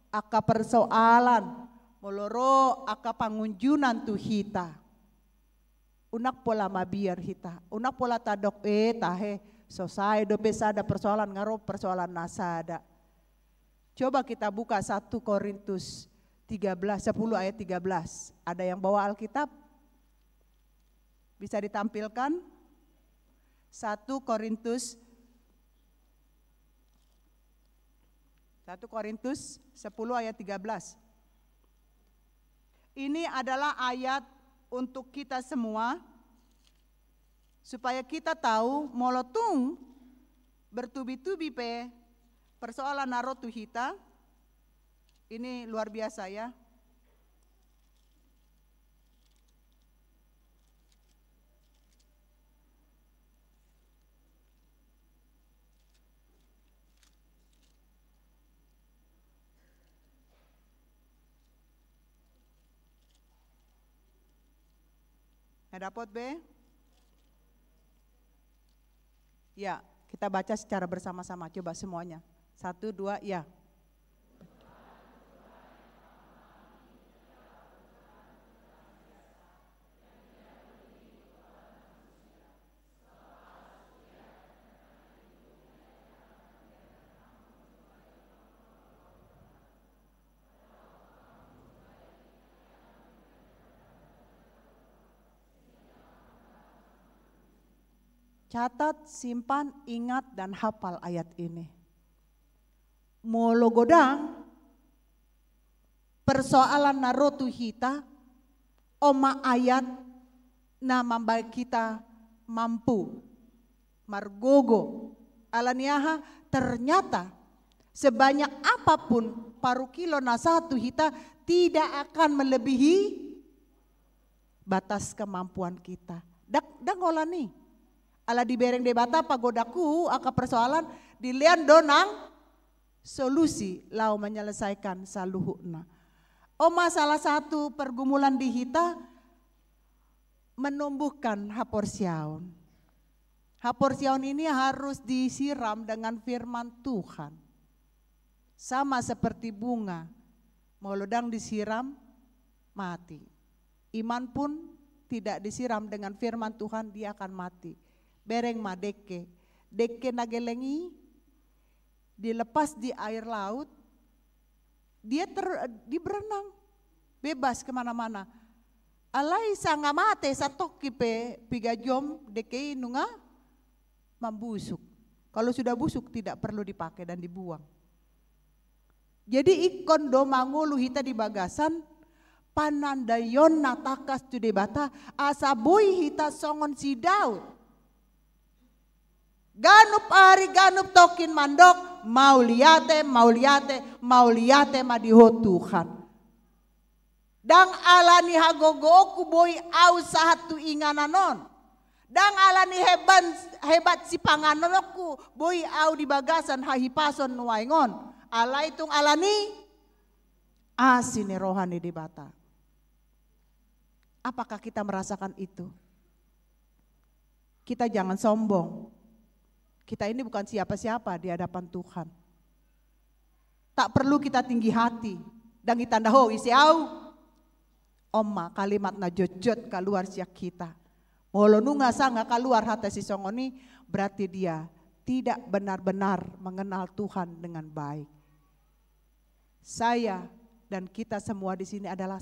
[SPEAKER 5] aka persoalan, moloro aka pangunjunan tu hita. Unak pola mabiar hita, unak pola tadok tahe sosai do pesada persoalan ngaro persoalan nasada. Coba kita buka 1 Korintus 10 ayat 13. Ada yang bawa Alkitab? Bisa ditampilkan? 1 Korintus 10 ayat 13. Ini adalah ayat untuk kita semua supaya kita tahu molotung bertubi-tubi pe persoalan narotu hita. Ini luar biasa ya. Dapat be? Ya, kita baca secara bersama-sama. Coba semuanya. 1, 2, ya. Catat, simpan, ingat, dan hafal ayat ini. Molo godang persoalan narotu hita, oma ayat na mambai kita mampu. Margogo, alaniaha ternyata sebanyak apapun paru kilo na satu hita tidak akan melebihi batas kemampuan kita. Dak ngolani. Ala dibereng debata pagodaku aka persoalan dilian donang solusi lau menyelesaikan saluhuna. Oma salah satu pergumulan di hita menumbuhkan haporsiaun. Haporsiaun ini harus disiram dengan firman Tuhan. Sama seperti bunga, molodang disiram mati. Iman pun tidak disiram dengan firman Tuhan dia akan mati. Bereng ma deke nagelengi dilepas di air laut, dia berenang bebas kemana-mana. Alai sanga mate satok kipe piga jom deke nunga membusuk. Kalau sudah busuk tidak perlu dipakai dan dibuang. Jadi ikon do mangulu hita di bagasan panandayon natakas tu debata asabui hita songon si Daud. Ganup ari ganup tokin mandok mauliate madiho Tuhan. Dang alani hagogoku boy au satu ingananon. Dang alani hebat si panganonku boy au di bagasan hahipason nuaingon. Ala itung alani asine rohani di bata. Apakah kita merasakan itu? Kita jangan sombong. Kita ini bukan siapa-siapa di hadapan Tuhan. Tak perlu kita tinggi hati. Dan kita ndaho isi au. Oma kalimat na jojot keluar siak kita. Molo nunga sanga keluar hati si songoni, berarti dia tidak benar-benar mengenal Tuhan dengan baik. Saya dan kita semua di sini adalah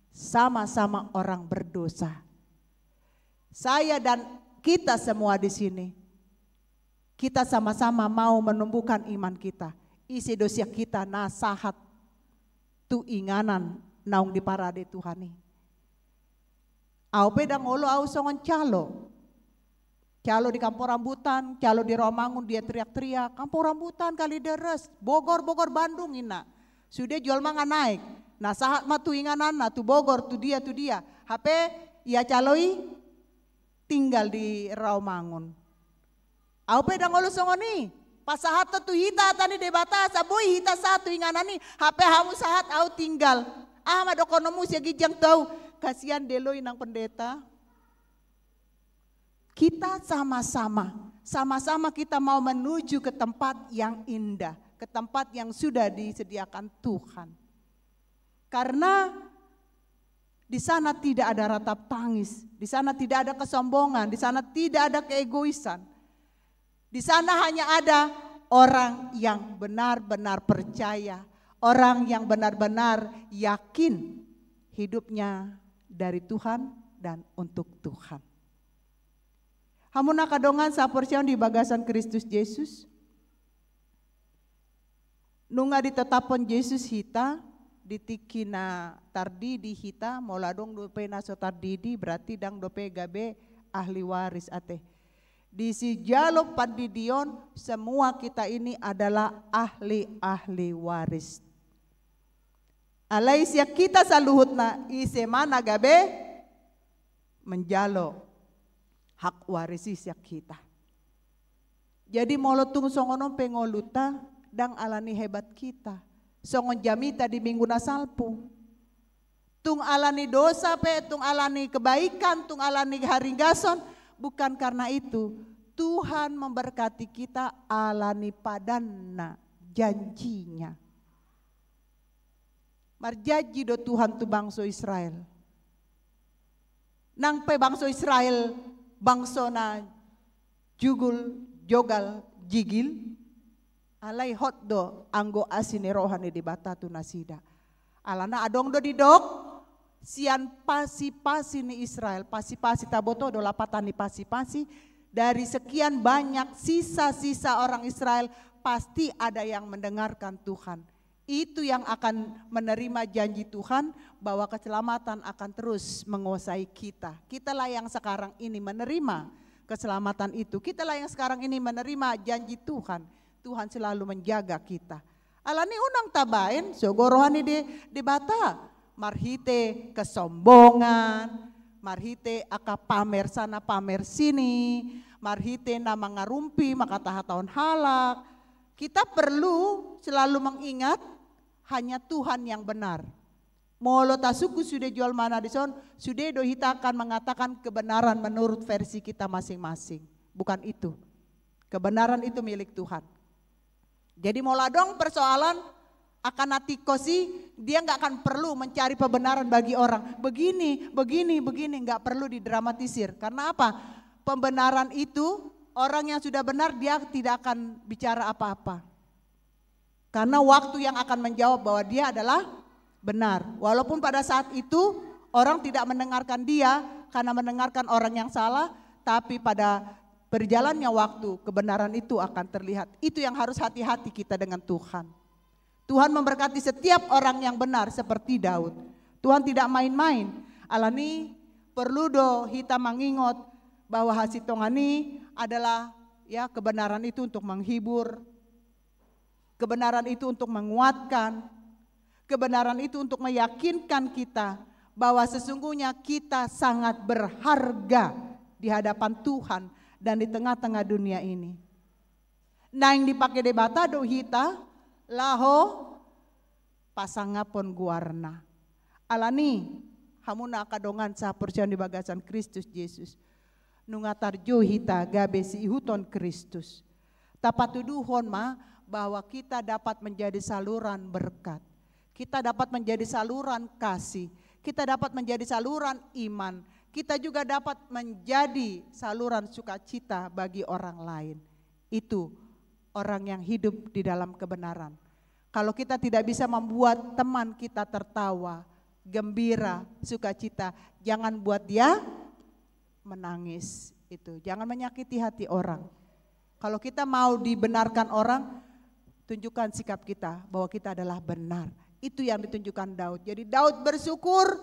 [SPEAKER 5] sama-sama orang berdosa. Saya dan kita semua di sini, kita sama-sama mau menumbuhkan iman kita. Isi dosa kita nasahat tu inganan naung di parade Tuhani. Au pedang olo au songon calo di kampung rambutan, calo di Romangun dia teriak-teriak, kampung rambutan kali deres, Bogor Bandung ina. Sudah jual manga naik. Nah sahat matu inganan na tu Bogor tu dia. HP ia caloi tinggal di Romangun. Au pedang olo songoni. Pasahat tu hita tani debata sabui hita satu inganani HP hamu sahat au tinggal. Madokonomu siya gijang tahu kasihan deloi nang pendeta. Kita sama-sama kita mau menuju ke tempat yang indah, ke tempat yang sudah disediakan Tuhan. Karena di sana tidak ada ratap tangis, di sana tidak ada kesombongan, di sana tidak ada keegoisan. Di sana hanya ada orang yang benar-benar percaya, orang yang benar-benar yakin hidupnya dari Tuhan dan untuk Tuhan. Hamuna kadongan saporsian di bagasan Kristus Yesus. Nunga ditetapon Yesus hita, ditikina tardidi hita, moladong dope naso tardidi berarti dang dope gabe ahli waris ate. Di si jaluk pandidion semua kita ini adalah ahli waris. Alai siak kita saluhutna ise mana gabe menjalo hak warisi siak kita. Jadi molotung songonon pengoluta dang alani hebat kita. Songon jamita di minggu nasalpu. Tung alani dosa tung alani kebaikan, tung alani haringgason. Bukan karena itu Tuhan memberkati kita alani padanna janjinya. Marjaji do Tuhan tu bangsa Israel. Nang pe bangsa Israel bangsa na jogal jigil. Alai hot do anggo asine rohani di bata tu nasida. Alana adong do didok. Sian pasi-pasi ni Israel, pasi-pasi taboto do lapatani pasi-pasi. Dari sekian banyak sisa-sisa orang Israel pasti ada yang mendengarkan Tuhan. Itu yang akan menerima janji Tuhan bahwa keselamatan akan terus menguasai kita. Kitalah yang sekarang ini menerima keselamatan itu. Kitalah yang sekarang ini menerima janji Tuhan. Tuhan selalu menjaga kita. Alani unang tabain sogorohani di bata. Marhite kesombongan, marhite aka pamer sana pamer sini, marhite na mangarumpi makataha tahun halak. Kita perlu selalu mengingat hanya Tuhan yang benar. Molo tasuku sudah jual mana di son, sudah do hita akan mengatakan kebenaran menurut versi kita masing-masing. Bukan itu. Kebenaran itu milik Tuhan. Jadi moladong persoalan akan natikosi, dia nggak akan perlu mencari pembenaran bagi orang. Begini, nggak perlu didramatisir. Karena apa? Pembenaran itu orang yang sudah benar dia tidak akan bicara apa-apa. Karena waktu yang akan menjawab bahwa dia adalah benar. Walaupun pada saat itu orang tidak mendengarkan dia karena mendengarkan orang yang salah, tapi pada berjalannya waktu kebenaran itu akan terlihat. Itu yang harus hati-hati kita dengan Tuhan. Tuhan memberkati setiap orang yang benar seperti Daud. Tuhan tidak main-main. Alani perlu do kita mengingat bahwa hasil tongani adalah ya kebenaran itu untuk menghibur Kebenaran itu untuk menguatkan, kebenaran itu untuk meyakinkan kita bahwa sesungguhnya kita sangat berharga di hadapan Tuhan dan di tengah-tengah dunia ini. Nah yang dipakai debata do hita laho pasangapon guarna. Alani hamuna kadongan sa percaya di bagasan Kristus Yesus. Nungatar jo hita gabe si ihuton Kristus. Tapatuduhon ma bahwa kita dapat menjadi saluran berkat. Kita dapat menjadi saluran kasih. Kita dapat menjadi saluran iman. Kita juga dapat menjadi saluran sukacita bagi orang lain. Itu orang yang hidup di dalam kebenaran. Kalau kita tidak bisa membuat teman kita tertawa, gembira, sukacita, jangan buat dia menangis. Itu, jangan menyakiti hati orang. Kalau kita mau dibenarkan orang, tunjukkan sikap kita bahwa kita adalah benar. Itu yang ditunjukkan Daud. Jadi Daud bersyukur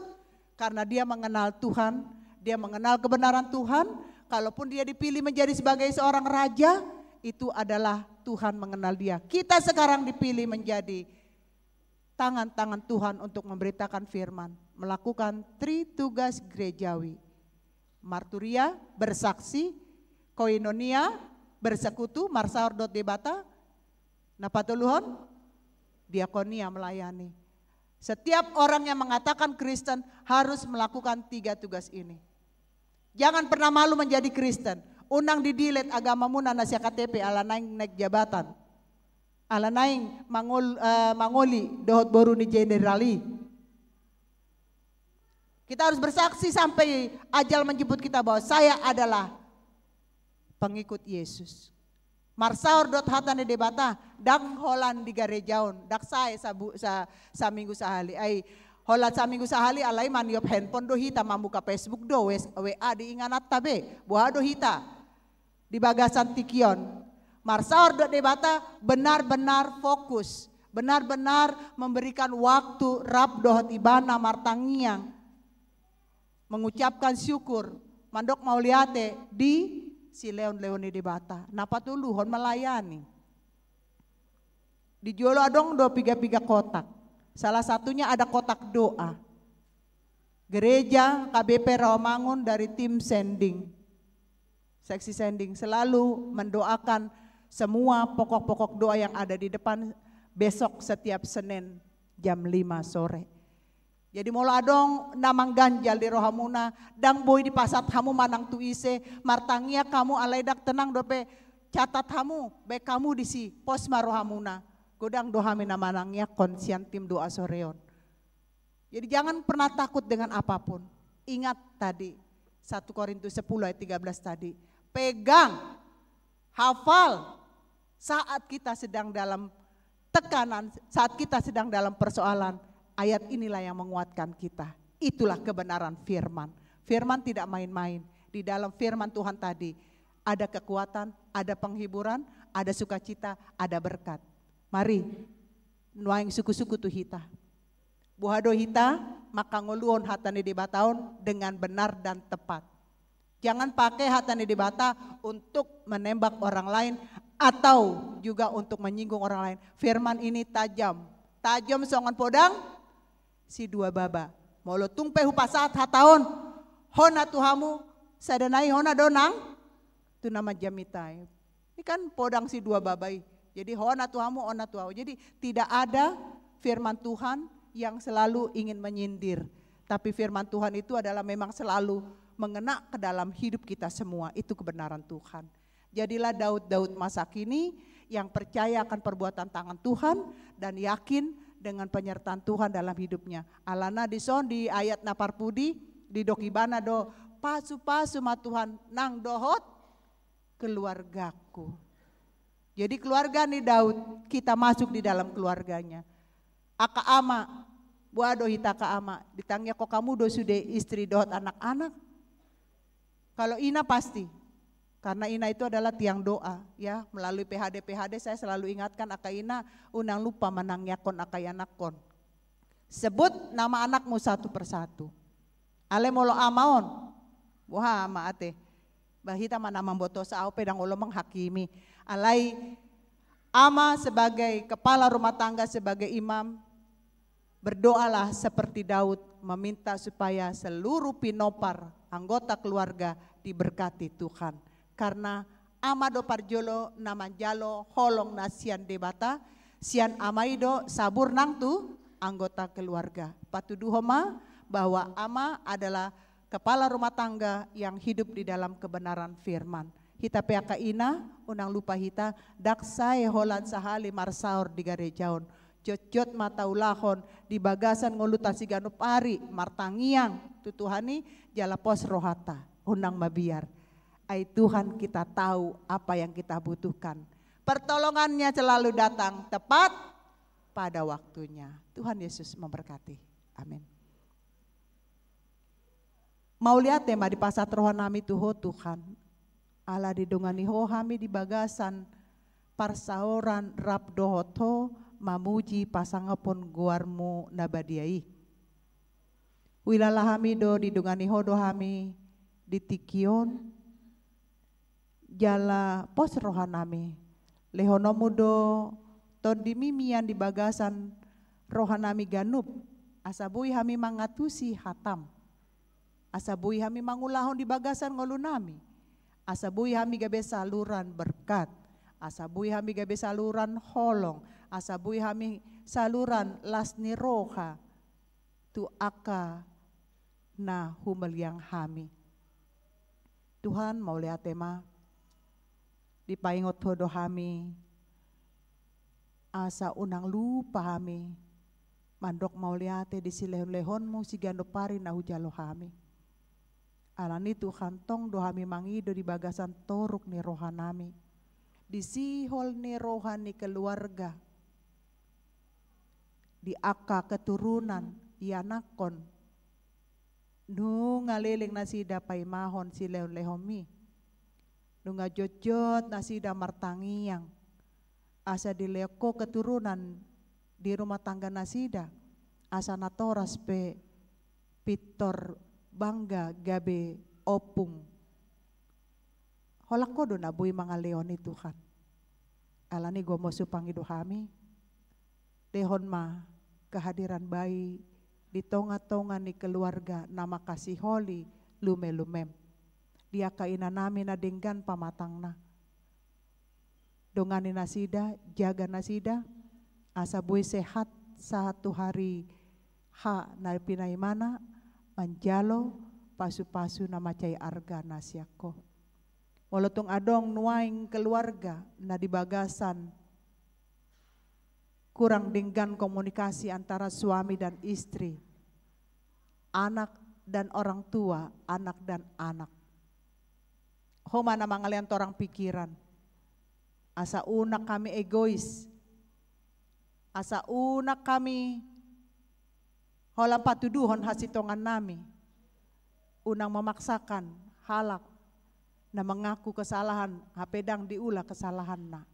[SPEAKER 5] karena dia mengenal Tuhan, dia mengenal kebenaran Tuhan. Kalaupun dia dipilih menjadi sebagai seorang raja, itu adalah Tuhan mengenal dia. Kita sekarang dipilih menjadi tangan-tangan Tuhan untuk memberitakan firman, melakukan tugas gerejawi. Marturia bersaksi, koinonia bersekutu, marsaordot debata, napatuluhon diakonia melayani. Setiap orang yang mengatakan Kristen harus melakukan 3 tugas ini. Jangan pernah malu menjadi Kristen. Unang didilet agamamu na nasya KTP ala naing naik jabatan. Ala naing mangoli dohot boru ni generali. Kita harus bersaksi sampai ajal menjemput kita bahwa saya adalah pengikut Yesus. Marsaor dot hatane debata dang holan di garejaon dak sae sa minggu sahali ai holan sa minggu sahali alai maniop handphone do hita mamuka Facebook do WA diinganat tabe buah do hita di bagasan tikion. Marsaor dot debata benar-benar fokus, benar-benar memberikan waktu rab dohot ibana martangiang mengucapkan syukur mandok mauliate di si leon-leoni di bata. Napa tuluhon melayani. Di Jolo adong 2 piga kotak. Salah satunya ada kotak doa. Gereja KBP Rawamangun dari tim sending. Seksi sending selalu mendoakan semua pokok-pokok doa yang ada di depan besok setiap Senin jam 5 sore. Jadi mola adong namang ganjal di rohamuna, dang boy di pasat hamu manang tuise, martangia kamu alaidak tenang dope catat hamu, baik kamu di si pos marohamuna, godang dohami namanangnya konsian tim doa soreon. Jadi jangan pernah takut dengan apapun. Ingat tadi 1 Korintus 10 ayat 13 tadi, pegang, hafal saat kita sedang dalam tekanan, saat kita sedang dalam persoalan. Ayat inilah yang menguatkan kita. Itulah kebenaran firman. Firman tidak main-main. Di dalam firman Tuhan tadi ada kekuatan, ada penghiburan, ada sukacita, ada berkat. Mari nuaing suku-suku tu hita. Buhado hita maka nguluon hatane di bataon dengan benar dan tepat. Jangan pakai hatane di bata untuk menembak orang lain atau juga untuk menyinggung orang lain. Firman ini tajam. Tajam songan podang si 2 baba. Molo tungpe hupasat hataon. Hona tuhamu sadanai hona donang. Itu nama jamitai. Ini kan podang si 2 babai. Jadi hona tuhamu ona tuhamu. Jadi tidak ada firman Tuhan yang selalu ingin menyindir. Tapi firman Tuhan itu adalah memang selalu mengena ke dalam hidup kita semua. Itu kebenaran Tuhan. Jadilah Daud-Daud masa kini yang percaya akan perbuatan tangan Tuhan dan yakin dengan penyertaan Tuhan dalam hidupnya. Alana dison di ayat naparpudi di dokibana do pasu-pasu ma Tuhan nang dohot keluargaku. Jadi keluarga nih Daud, kita masuk di dalam keluarganya. Aka ama, buado hita ka ama, ditanya kok kamu do sudah istri dohot anak-anak. Kalau ina pasti. Karena ina itu adalah tiang doa, ya melalui PHD saya selalu ingatkan akaina unang lupa menangyakon akayanakon. Sebut nama anakmu satu persatu. Ale molo amaon, buha ama ate. Bahita mana mamboto sa au pedang ulo menghakimi. Alai Ama sebagai kepala rumah tangga, sebagai imam, berdoalah seperti Daud meminta supaya seluruh pinopar anggota keluarga diberkati Tuhan. Karena ama do parjolo namanjalo holong nasian debata, sian amaido sabur nang tu anggota keluarga. Patuduhoma bahwa ama adalah kepala rumah tangga yang hidup di dalam kebenaran firman. Hita peaka ina unang lupa hita daksai holan sahali marsaur di garejaon. Jot-jot mata ulahon di bagasan ngolutan sigano pari martangiang tutuhani jala pos rohata unang mabiar. Ai Tuhan kita tahu apa yang kita butuhkan. Pertolongannya selalu datang tepat pada waktunya. Tuhan Yesus memberkati. Amin. Mau lihat tema di pasat rohanami tuho Tuhan. Allah didongani ho hami di bagasan parsaoran rap dohoto mamuji pasangapon guarmu nabadiai. Wilalah hami do didongani ho do hami di tikion jala pos rohanami. Lehonomu do ton dimimian di bagasan rohanami ganup. Asabui hami mangatusi hatam. Asabui hami mangulahon di bagasan ngolunami. Asabui hami gabe saluran berkat. Asabui hami gabe saluran holong. Asabui hami saluran lasni roha. Tu aka na humeliang hami. Tuhan mau lihat tema. Dipaingot hodo hami. Asa unang lupa hami. Mandok mau lihat di silehon-lehonmu si gando pari na hujalo hami. Alani Tuhan tong dohami mangido di bagasan toruk ni rohanami. Di sihol ni rohani keluarga. Di aka keturunan ianakon. Nu ngaliling nasida paimahon si leon-lehomi. Nu ngajot-jot nasida martangiang. Asa di leko keturunan di rumah tangga nasida. Asa natoras pe pitor bangga gabe opung. Holak ko do nabuy mga leon ni Tuhan. Alani gomo supangido hami. Dehon ma kehadiran bayi di tonga-tonga ni keluarga nama kasih holi lume-lumem. Dia kaina nami na denggan pamatangna. Dongani nasida, jaga nasida. Asa buy sehat satu hari ha na pinay mana. Manjalo pasu-pasu na macay arga nasyako. Walotong adong nuaing keluarga na dibagasan kurang denggan komunikasi antara suami dan istri, anak dan orang tua, anak dan anak. Homa na mangalian torang pikiran. Asa unak kami egois. Asa unak kami holang patuduhon hasitongan nami. Unang memaksakan halak na mengaku kesalahan, hapedang diulah kesalahan na.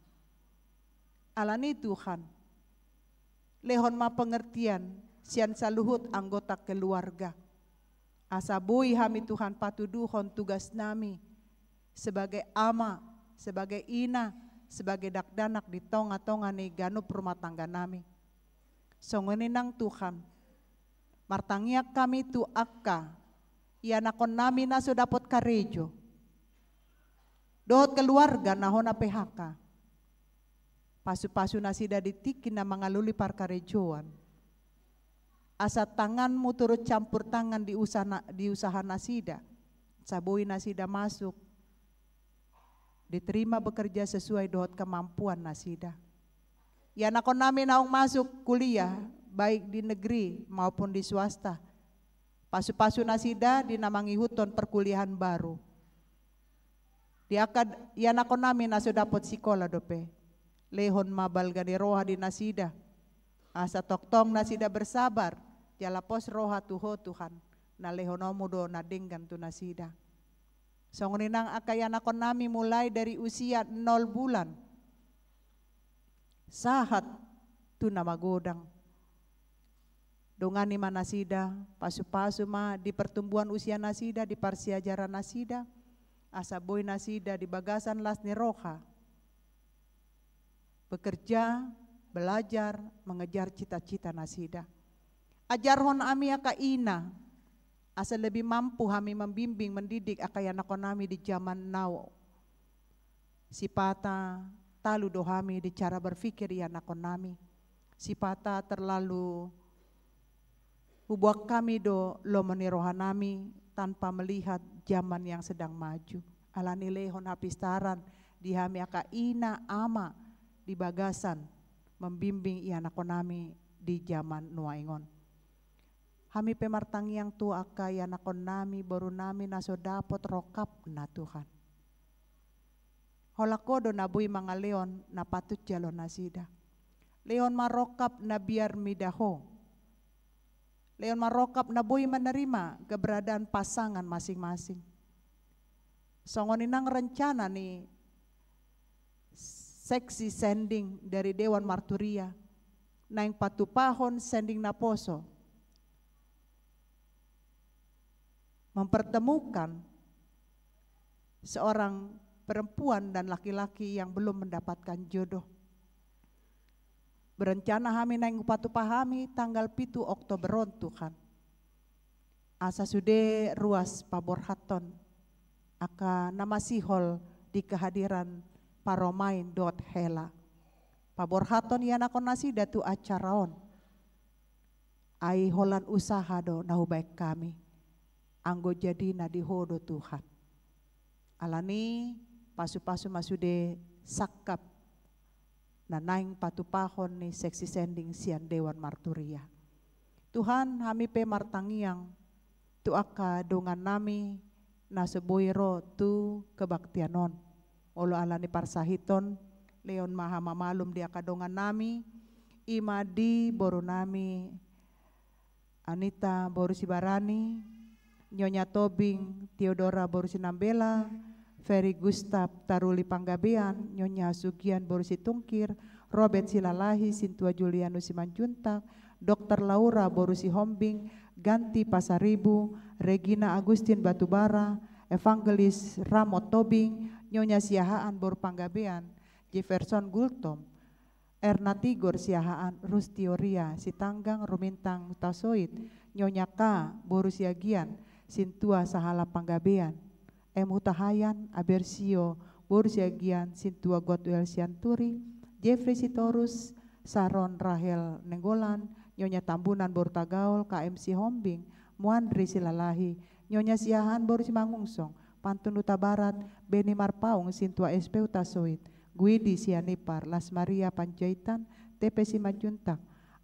[SPEAKER 5] Alani Tuhan, lehon ma pengertian, sian saluhut anggota keluarga. Asabui hami Tuhan patuduhon tugas nami sebagai ama, sebagai ina, sebagai dakdanak di tonga-tonga ni ganup rumah tangga nami. Songoninang Tuhan, martangiak kami tu akka, ianakon nami na so dapot karejo. Dohot keluarga nahon na PHK. Pasu-pasu nasida ditikin na mga lulipar karejoan. Asa tanganmu turut campur tangan di usaha nasida. Sabui nasida masuk. Diterima bekerja sesuai dohot kemampuan nasida. Ianakon nami naong masuk kuliah, baik di negeri maupun di swasta. Pasu-pasu nasida dinamangi huton perkuliahan baru. Ianakon nami naso dapot sikola dope. Lehon mabal gani roha di nasida. Asa toktong nasida bersabar. Jalapos roha tuho Tuhan. Na lehonomu do na denggan tu nasida. Songoninang akayanakon nami mulai dari usia 0 bulan. Sahat tu na magodang. Dongani manasida, pasu-pasu ma di pertumbuhan usia nasida, di parsiajaran nasida, asaboy nasida di bagasan las ni roha. bekerja, belajar, mengejar cita-cita nasida. Ajarhon ami aka ina, asa lebih mampu kami membimbing, mendidik aka yanakon nami di zaman now. Sipata talu dohami di cara berpikir yanakon nami. Sipata terlalu hubuak kami do lo menirohan nami tanpa melihat zaman yang sedang maju. Alani lehon hapistaran di hami aka ina ama di bagasan membimbing yanakon nami di zaman nuaingon. Hami pemartangi yang tu aka yanakon nami baru nami naso dapot rokap na Tuhan. Holakodo na bui mga leon na patut jalo nasida. Leon marokap na biar midaho. Leon marokap na bui menerima keberadaan pasangan masing-masing. Songoninang rencana nih seksi sending dari Dewan Marturia. Naing patupahon sending na poso. Mempertemukan seorang perempuan dan laki-laki yang belum mendapatkan jodoh. Berencana kami naing patupahami tanggal 7 Oktober Tuhan. Asa sude ruas paborhaton aka namasihol di kehadiran paromain dot hela. Paborhaton yanakon nasida tu acaraon. Ai holan usaha do nahubaik kami. Anggo jadi na dihodo Tuhan. Alani pasu-pasu masude sakap na naing patupahon ni seksi sending sian Dewan Marturia. Tuhan kami pe martangiang tu aka dongan nami na seboiro tu kebaktianon. Olo alani parsahiton leon maha mamalum di aka dongan nami imadi boru nami Anita Borusi Barani, Nyonya Tobing Theodora Borusi Nambela, Ferry Gustaf Taruli Panggabean, Nyonya Sugian Borusi Tungkir, Robert Silalahi, Sintua Julianus Simanjuntak, Dr. Laura Borusi Hombing, Ganti Pasaribu, Regina Agustin Batubara, Evangelis Ramo Tobing, Nyonya Siahaan Boru Panggabean, Jefferson Gultom, Erna Tigor Siahaan, Rustioria, Sitanggang Rumintang Tasoid, Nyonya K Borusi Agian, Sintua Sahala Panggabean, Hutahayan, Abersio, Borsiagian, Sintua Godwell Sianturi, Jeffrey Sitorus, Saron Rahel Nenggolan, Nyonya Tambunan Bortagaul, KMC Hombing, Muandri Silalahi, Nyonya Siahan Borsi Mangungsong, Pantun Uta Barat, Beni Marpaung, Sintua SP Utasoit, Guidi Sianipar, Las Maria Panjaitan, TP Simanjuntak,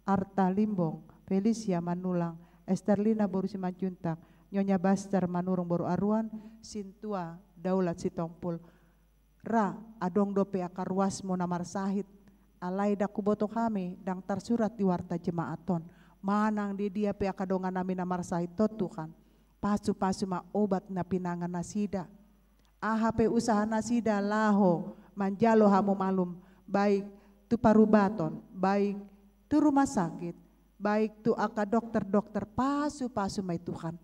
[SPEAKER 5] Arta Limbong, Felicia Manulang, Esterlina Borsi Manjuntak, Nyonya Baster Manurung Boru Aruan, Sintua Daulat Sitompul, Ra adong dope akar ruasmu namar sahid, alai daku boto kami, dang tersurat di warta jemaaton, manang di dia pe akadongan nami namar sahid tot Tuhan, pasu-pasu ma obat na pinangan nasida, AHP usaha nasida laho, manjalo hamu malum, baik tu parubaton, baik tu rumah sakit, baik tu aka dokter-dokter pasu-pasu mai Tuhan.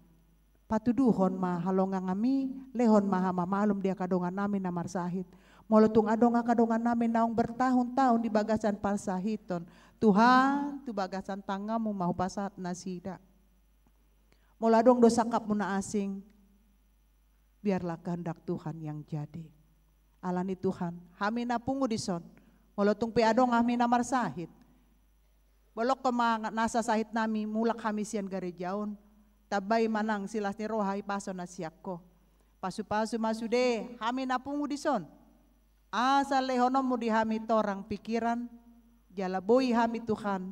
[SPEAKER 5] Patuduhon ma halongang kami, lehon maha mamalum dia kadongan nami namar sahid. Molotung adonga kadongan nami naung bertahun-tahun di bagasan parsahiton. Tuhan, tu bagasan tangamu mau pasat nasida. Moladong dosa kap muna asing, biarlah kehendak Tuhan yang jadi. Alani Tuhan, kami napungu dison. Molotung pe adong kami namar sahid. Bolok kemang nasa sahid nami, mulak kami sian garejaon. Tabay manang silas ni rohay paso na siyako. Pasu-pasu masude, kami napungu dison. Asa lehonom mo di kami torang pikiran, jalaboy kami Tuhan.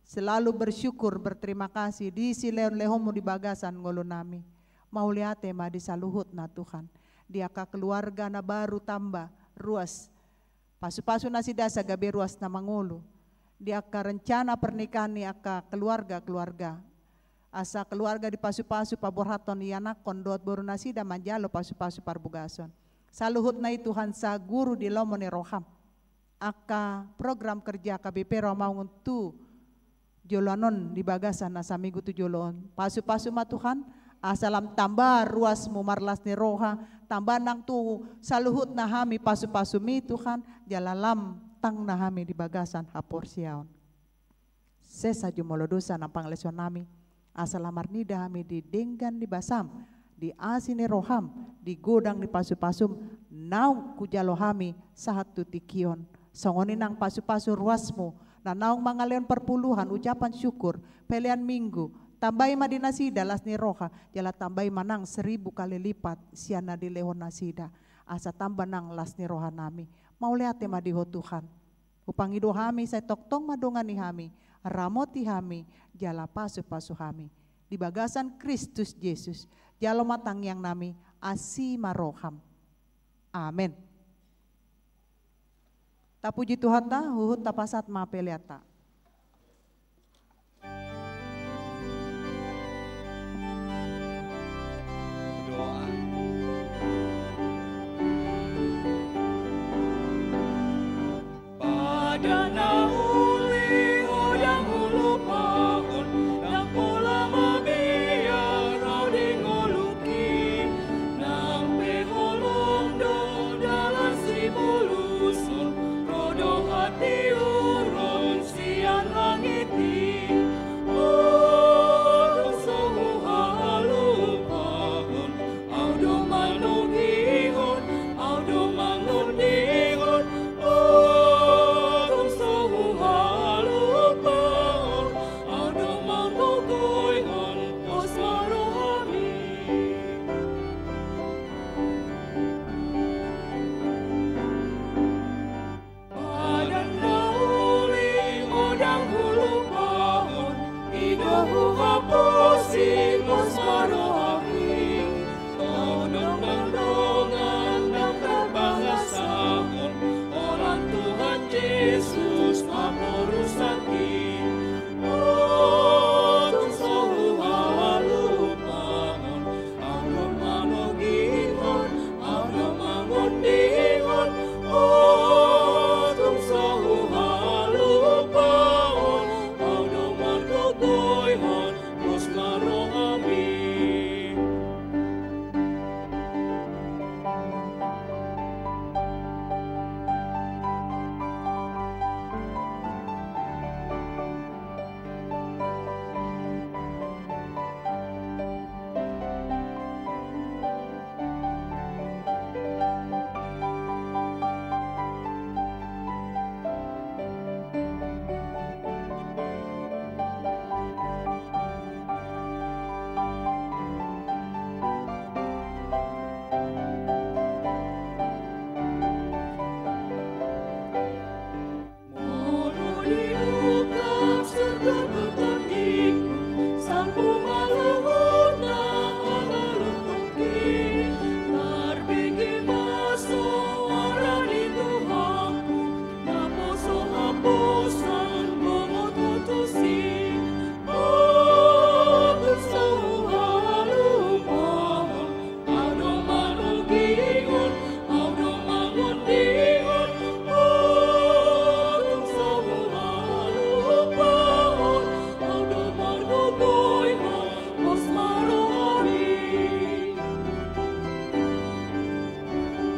[SPEAKER 5] Selalu bersyukur, berterima kasih di si leon-lehon mo di bagasan ngolo nami. Mauliate ma di saluhut na Tuhan. Dia ka keluarga na baru tambah ruas. Pasu-pasu na sida sa gabi ruas na mangulo. Dia ka rencana pernikahan ni aka keluarga-keluarga. Asa keluarga di pasu-pasu paborhaton yanak kondot boru nasida manjalo pasu-pasu parbugason. Saluhut na Tuhan sa guru di lomone roham. Aka program kerja KBP Romaungun tu jolonon di bagasan na samigu tu jolon. Pasu-pasu ma Tuhan asalam tambah ruas mumarlas ni roha tambah nang tu saluhut na hami pasu-pasu mi Tuhan jalalam tang na kami di bagasan hapor siyaon. Sesa jumolo dosa ng pangleson nami. Asalamar nida kami di denggan di basam, di asine roham, di godang di pasu-pasum, naung kujalo kami sahat tutikion. Songonin ang pasu-pasu ruasmu, na naung mga leon perpuluhan, ucapan syukur, pelian minggu, tambay madinasida las ni roha, jala tambay manang 1000 kali lipat, siya na di leon nasida, asa tambah nang las ni roha nami, mauliate madiho Tuhan. Upang ido kami sa toktong madungan ni kami, ramoti kami, jala pasu-pasu kami. Di bagasan Kristus Yesus, jalo matang yang nami, asima roham. Amin. Ta puji Tuhan ta, huhut tapasat mapeliata.
[SPEAKER 3] Doa. Pada nauli udang hulu paun, nang pola mabia rodi ngoluki, nang peholong do dalam 1000 lusun, rodo hati urun sian langiti. Oh, suhu halu paun, audo manugihon, audo mangundihon. Oh, suhu halu paun, audo mangugoyhon, osmaro kami. Padan nauli udang hulu paun, idohu hapusi osmaro kami. Todong bandongan dan terbahasahon, orang Tuhan Yesus maporusaki. Oh, tungsohu halu paun, audo manugihon, audo mangundihon. Oh, tungsohu halu paun, audo mangugoyhon, osmaro kami.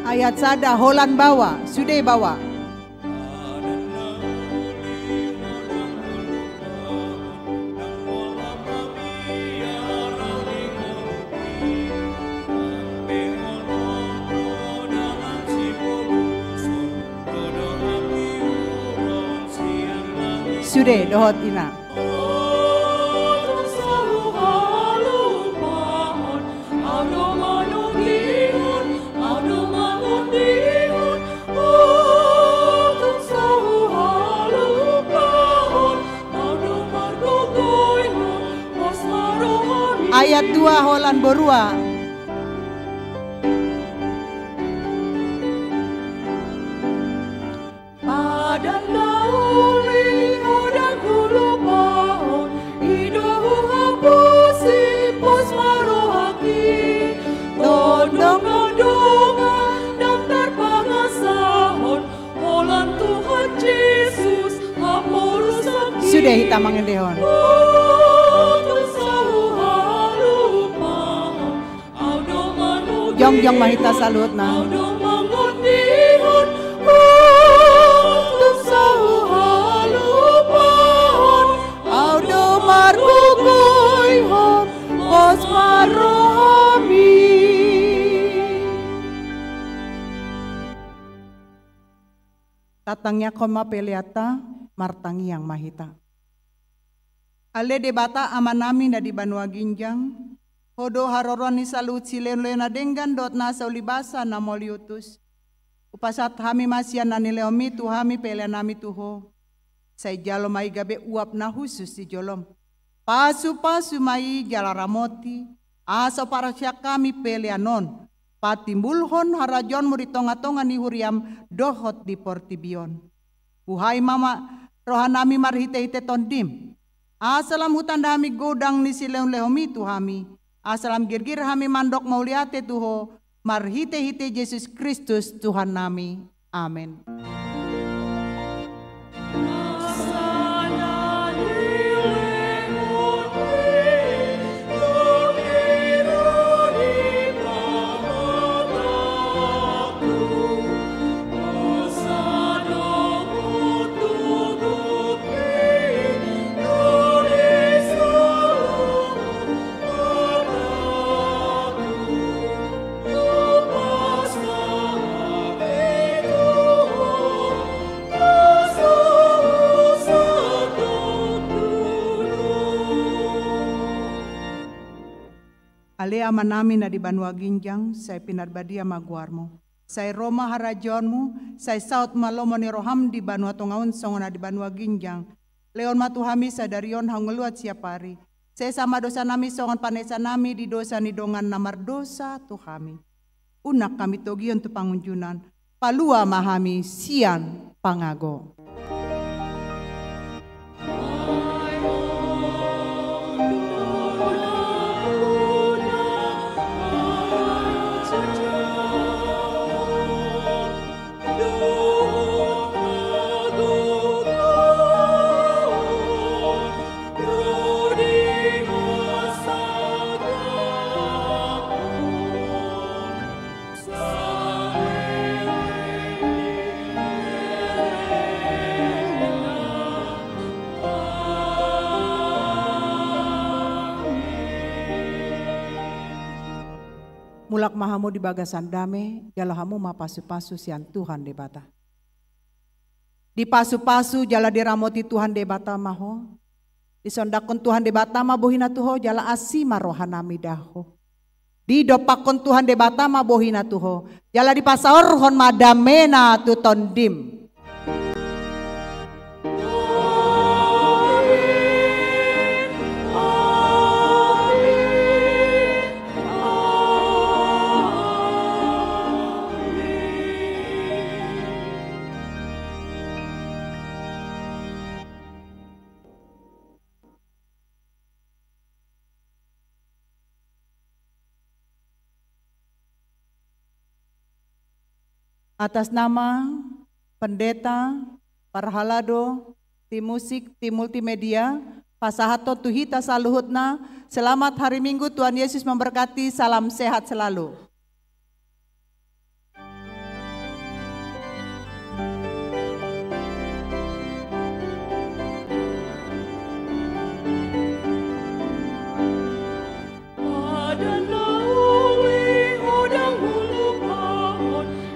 [SPEAKER 5] Ayat sada holan bawa, sudah bawa. Sudah dohot ina. Ayat 2 holan borua.
[SPEAKER 3] Padan nauli udang hulu paun, idohu hapusi posmaro haki. Todong nodongan daftar pangasahon, holan Tuhan Yesus hapurusaki.
[SPEAKER 5] Sudah hitam mangendehon. Jong mahita salut na. Tatangnya koma peliata martangi yang mahita. Ale debata amanami na di Banua Ginjang. Hodo haroron ni salut silena denggan dot nasa ulibasa na moliutus. Upasat hami masyan na nileomi tu hami pelianami tuho. Say jalo mai gabe uap na husus si jolom. Pasu-pasu mai jalaramoti. Asa para siya kami pelianon. Patimbulhon harajon mo ritonga-tonga ni huriam dohot di portibion. Buhay mama rohanami marhite-hite tondim. Asalam hutan dami godang ni sileon lehomi tu hami. Asalam girgir hami mandok mauliate tuho. Marhite-hite Yesus Kristus Tuhan nami. Amin. Ale amanami na di Banua Ginjang, say pinarbadia maguarmo. Say Roma harajonmu, say saut malomo ni roham di Banua Tongaun songon na di Banua Ginjang. Leon matuhami sa darion hangeluat siapari. Say sama dosa nami songon panesa nami di dosa ni dongan namar dosa tuhami. Unak kami togion tu pangunjunan, palua mahami sian pangago. Mulak mahamu di bagasan dame, jalahamu ma pasu-pasu sian Tuhan debata. Di pasu-pasu jala diramoti Tuhan debata maho. Disondakon Tuhan debata ma bohina tuho jala asima rohanami daho. Di dopakon Tuhan debata ma bohina tuho. Jala di pasaor hon madamena tu tondim. Atas nama pendeta, parhalado, tim musik, tim multimedia, pasahato tuhita saluhutna, selamat hari Minggu, Tuhan Yesus memberkati, salam sehat selalu.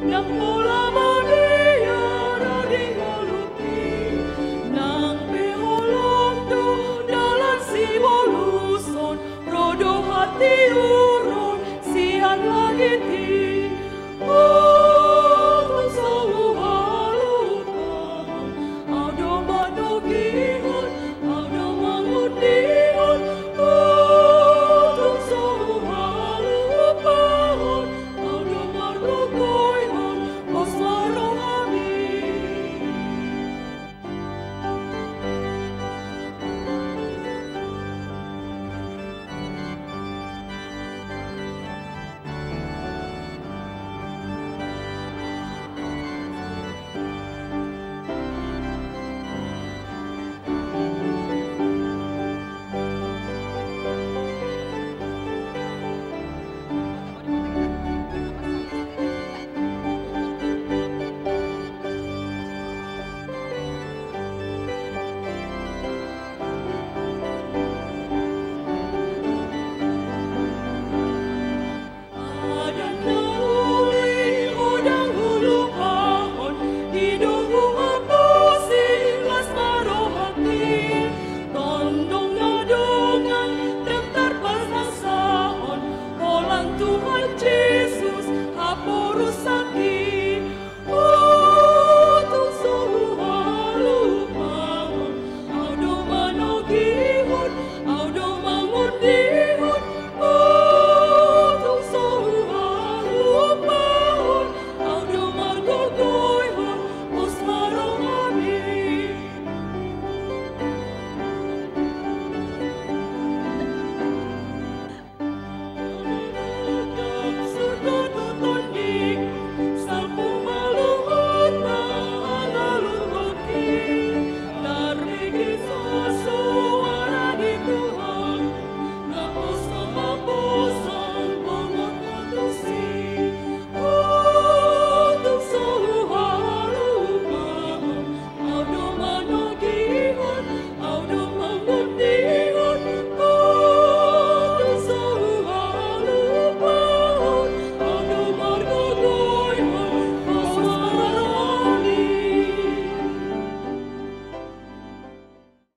[SPEAKER 3] Udang bulu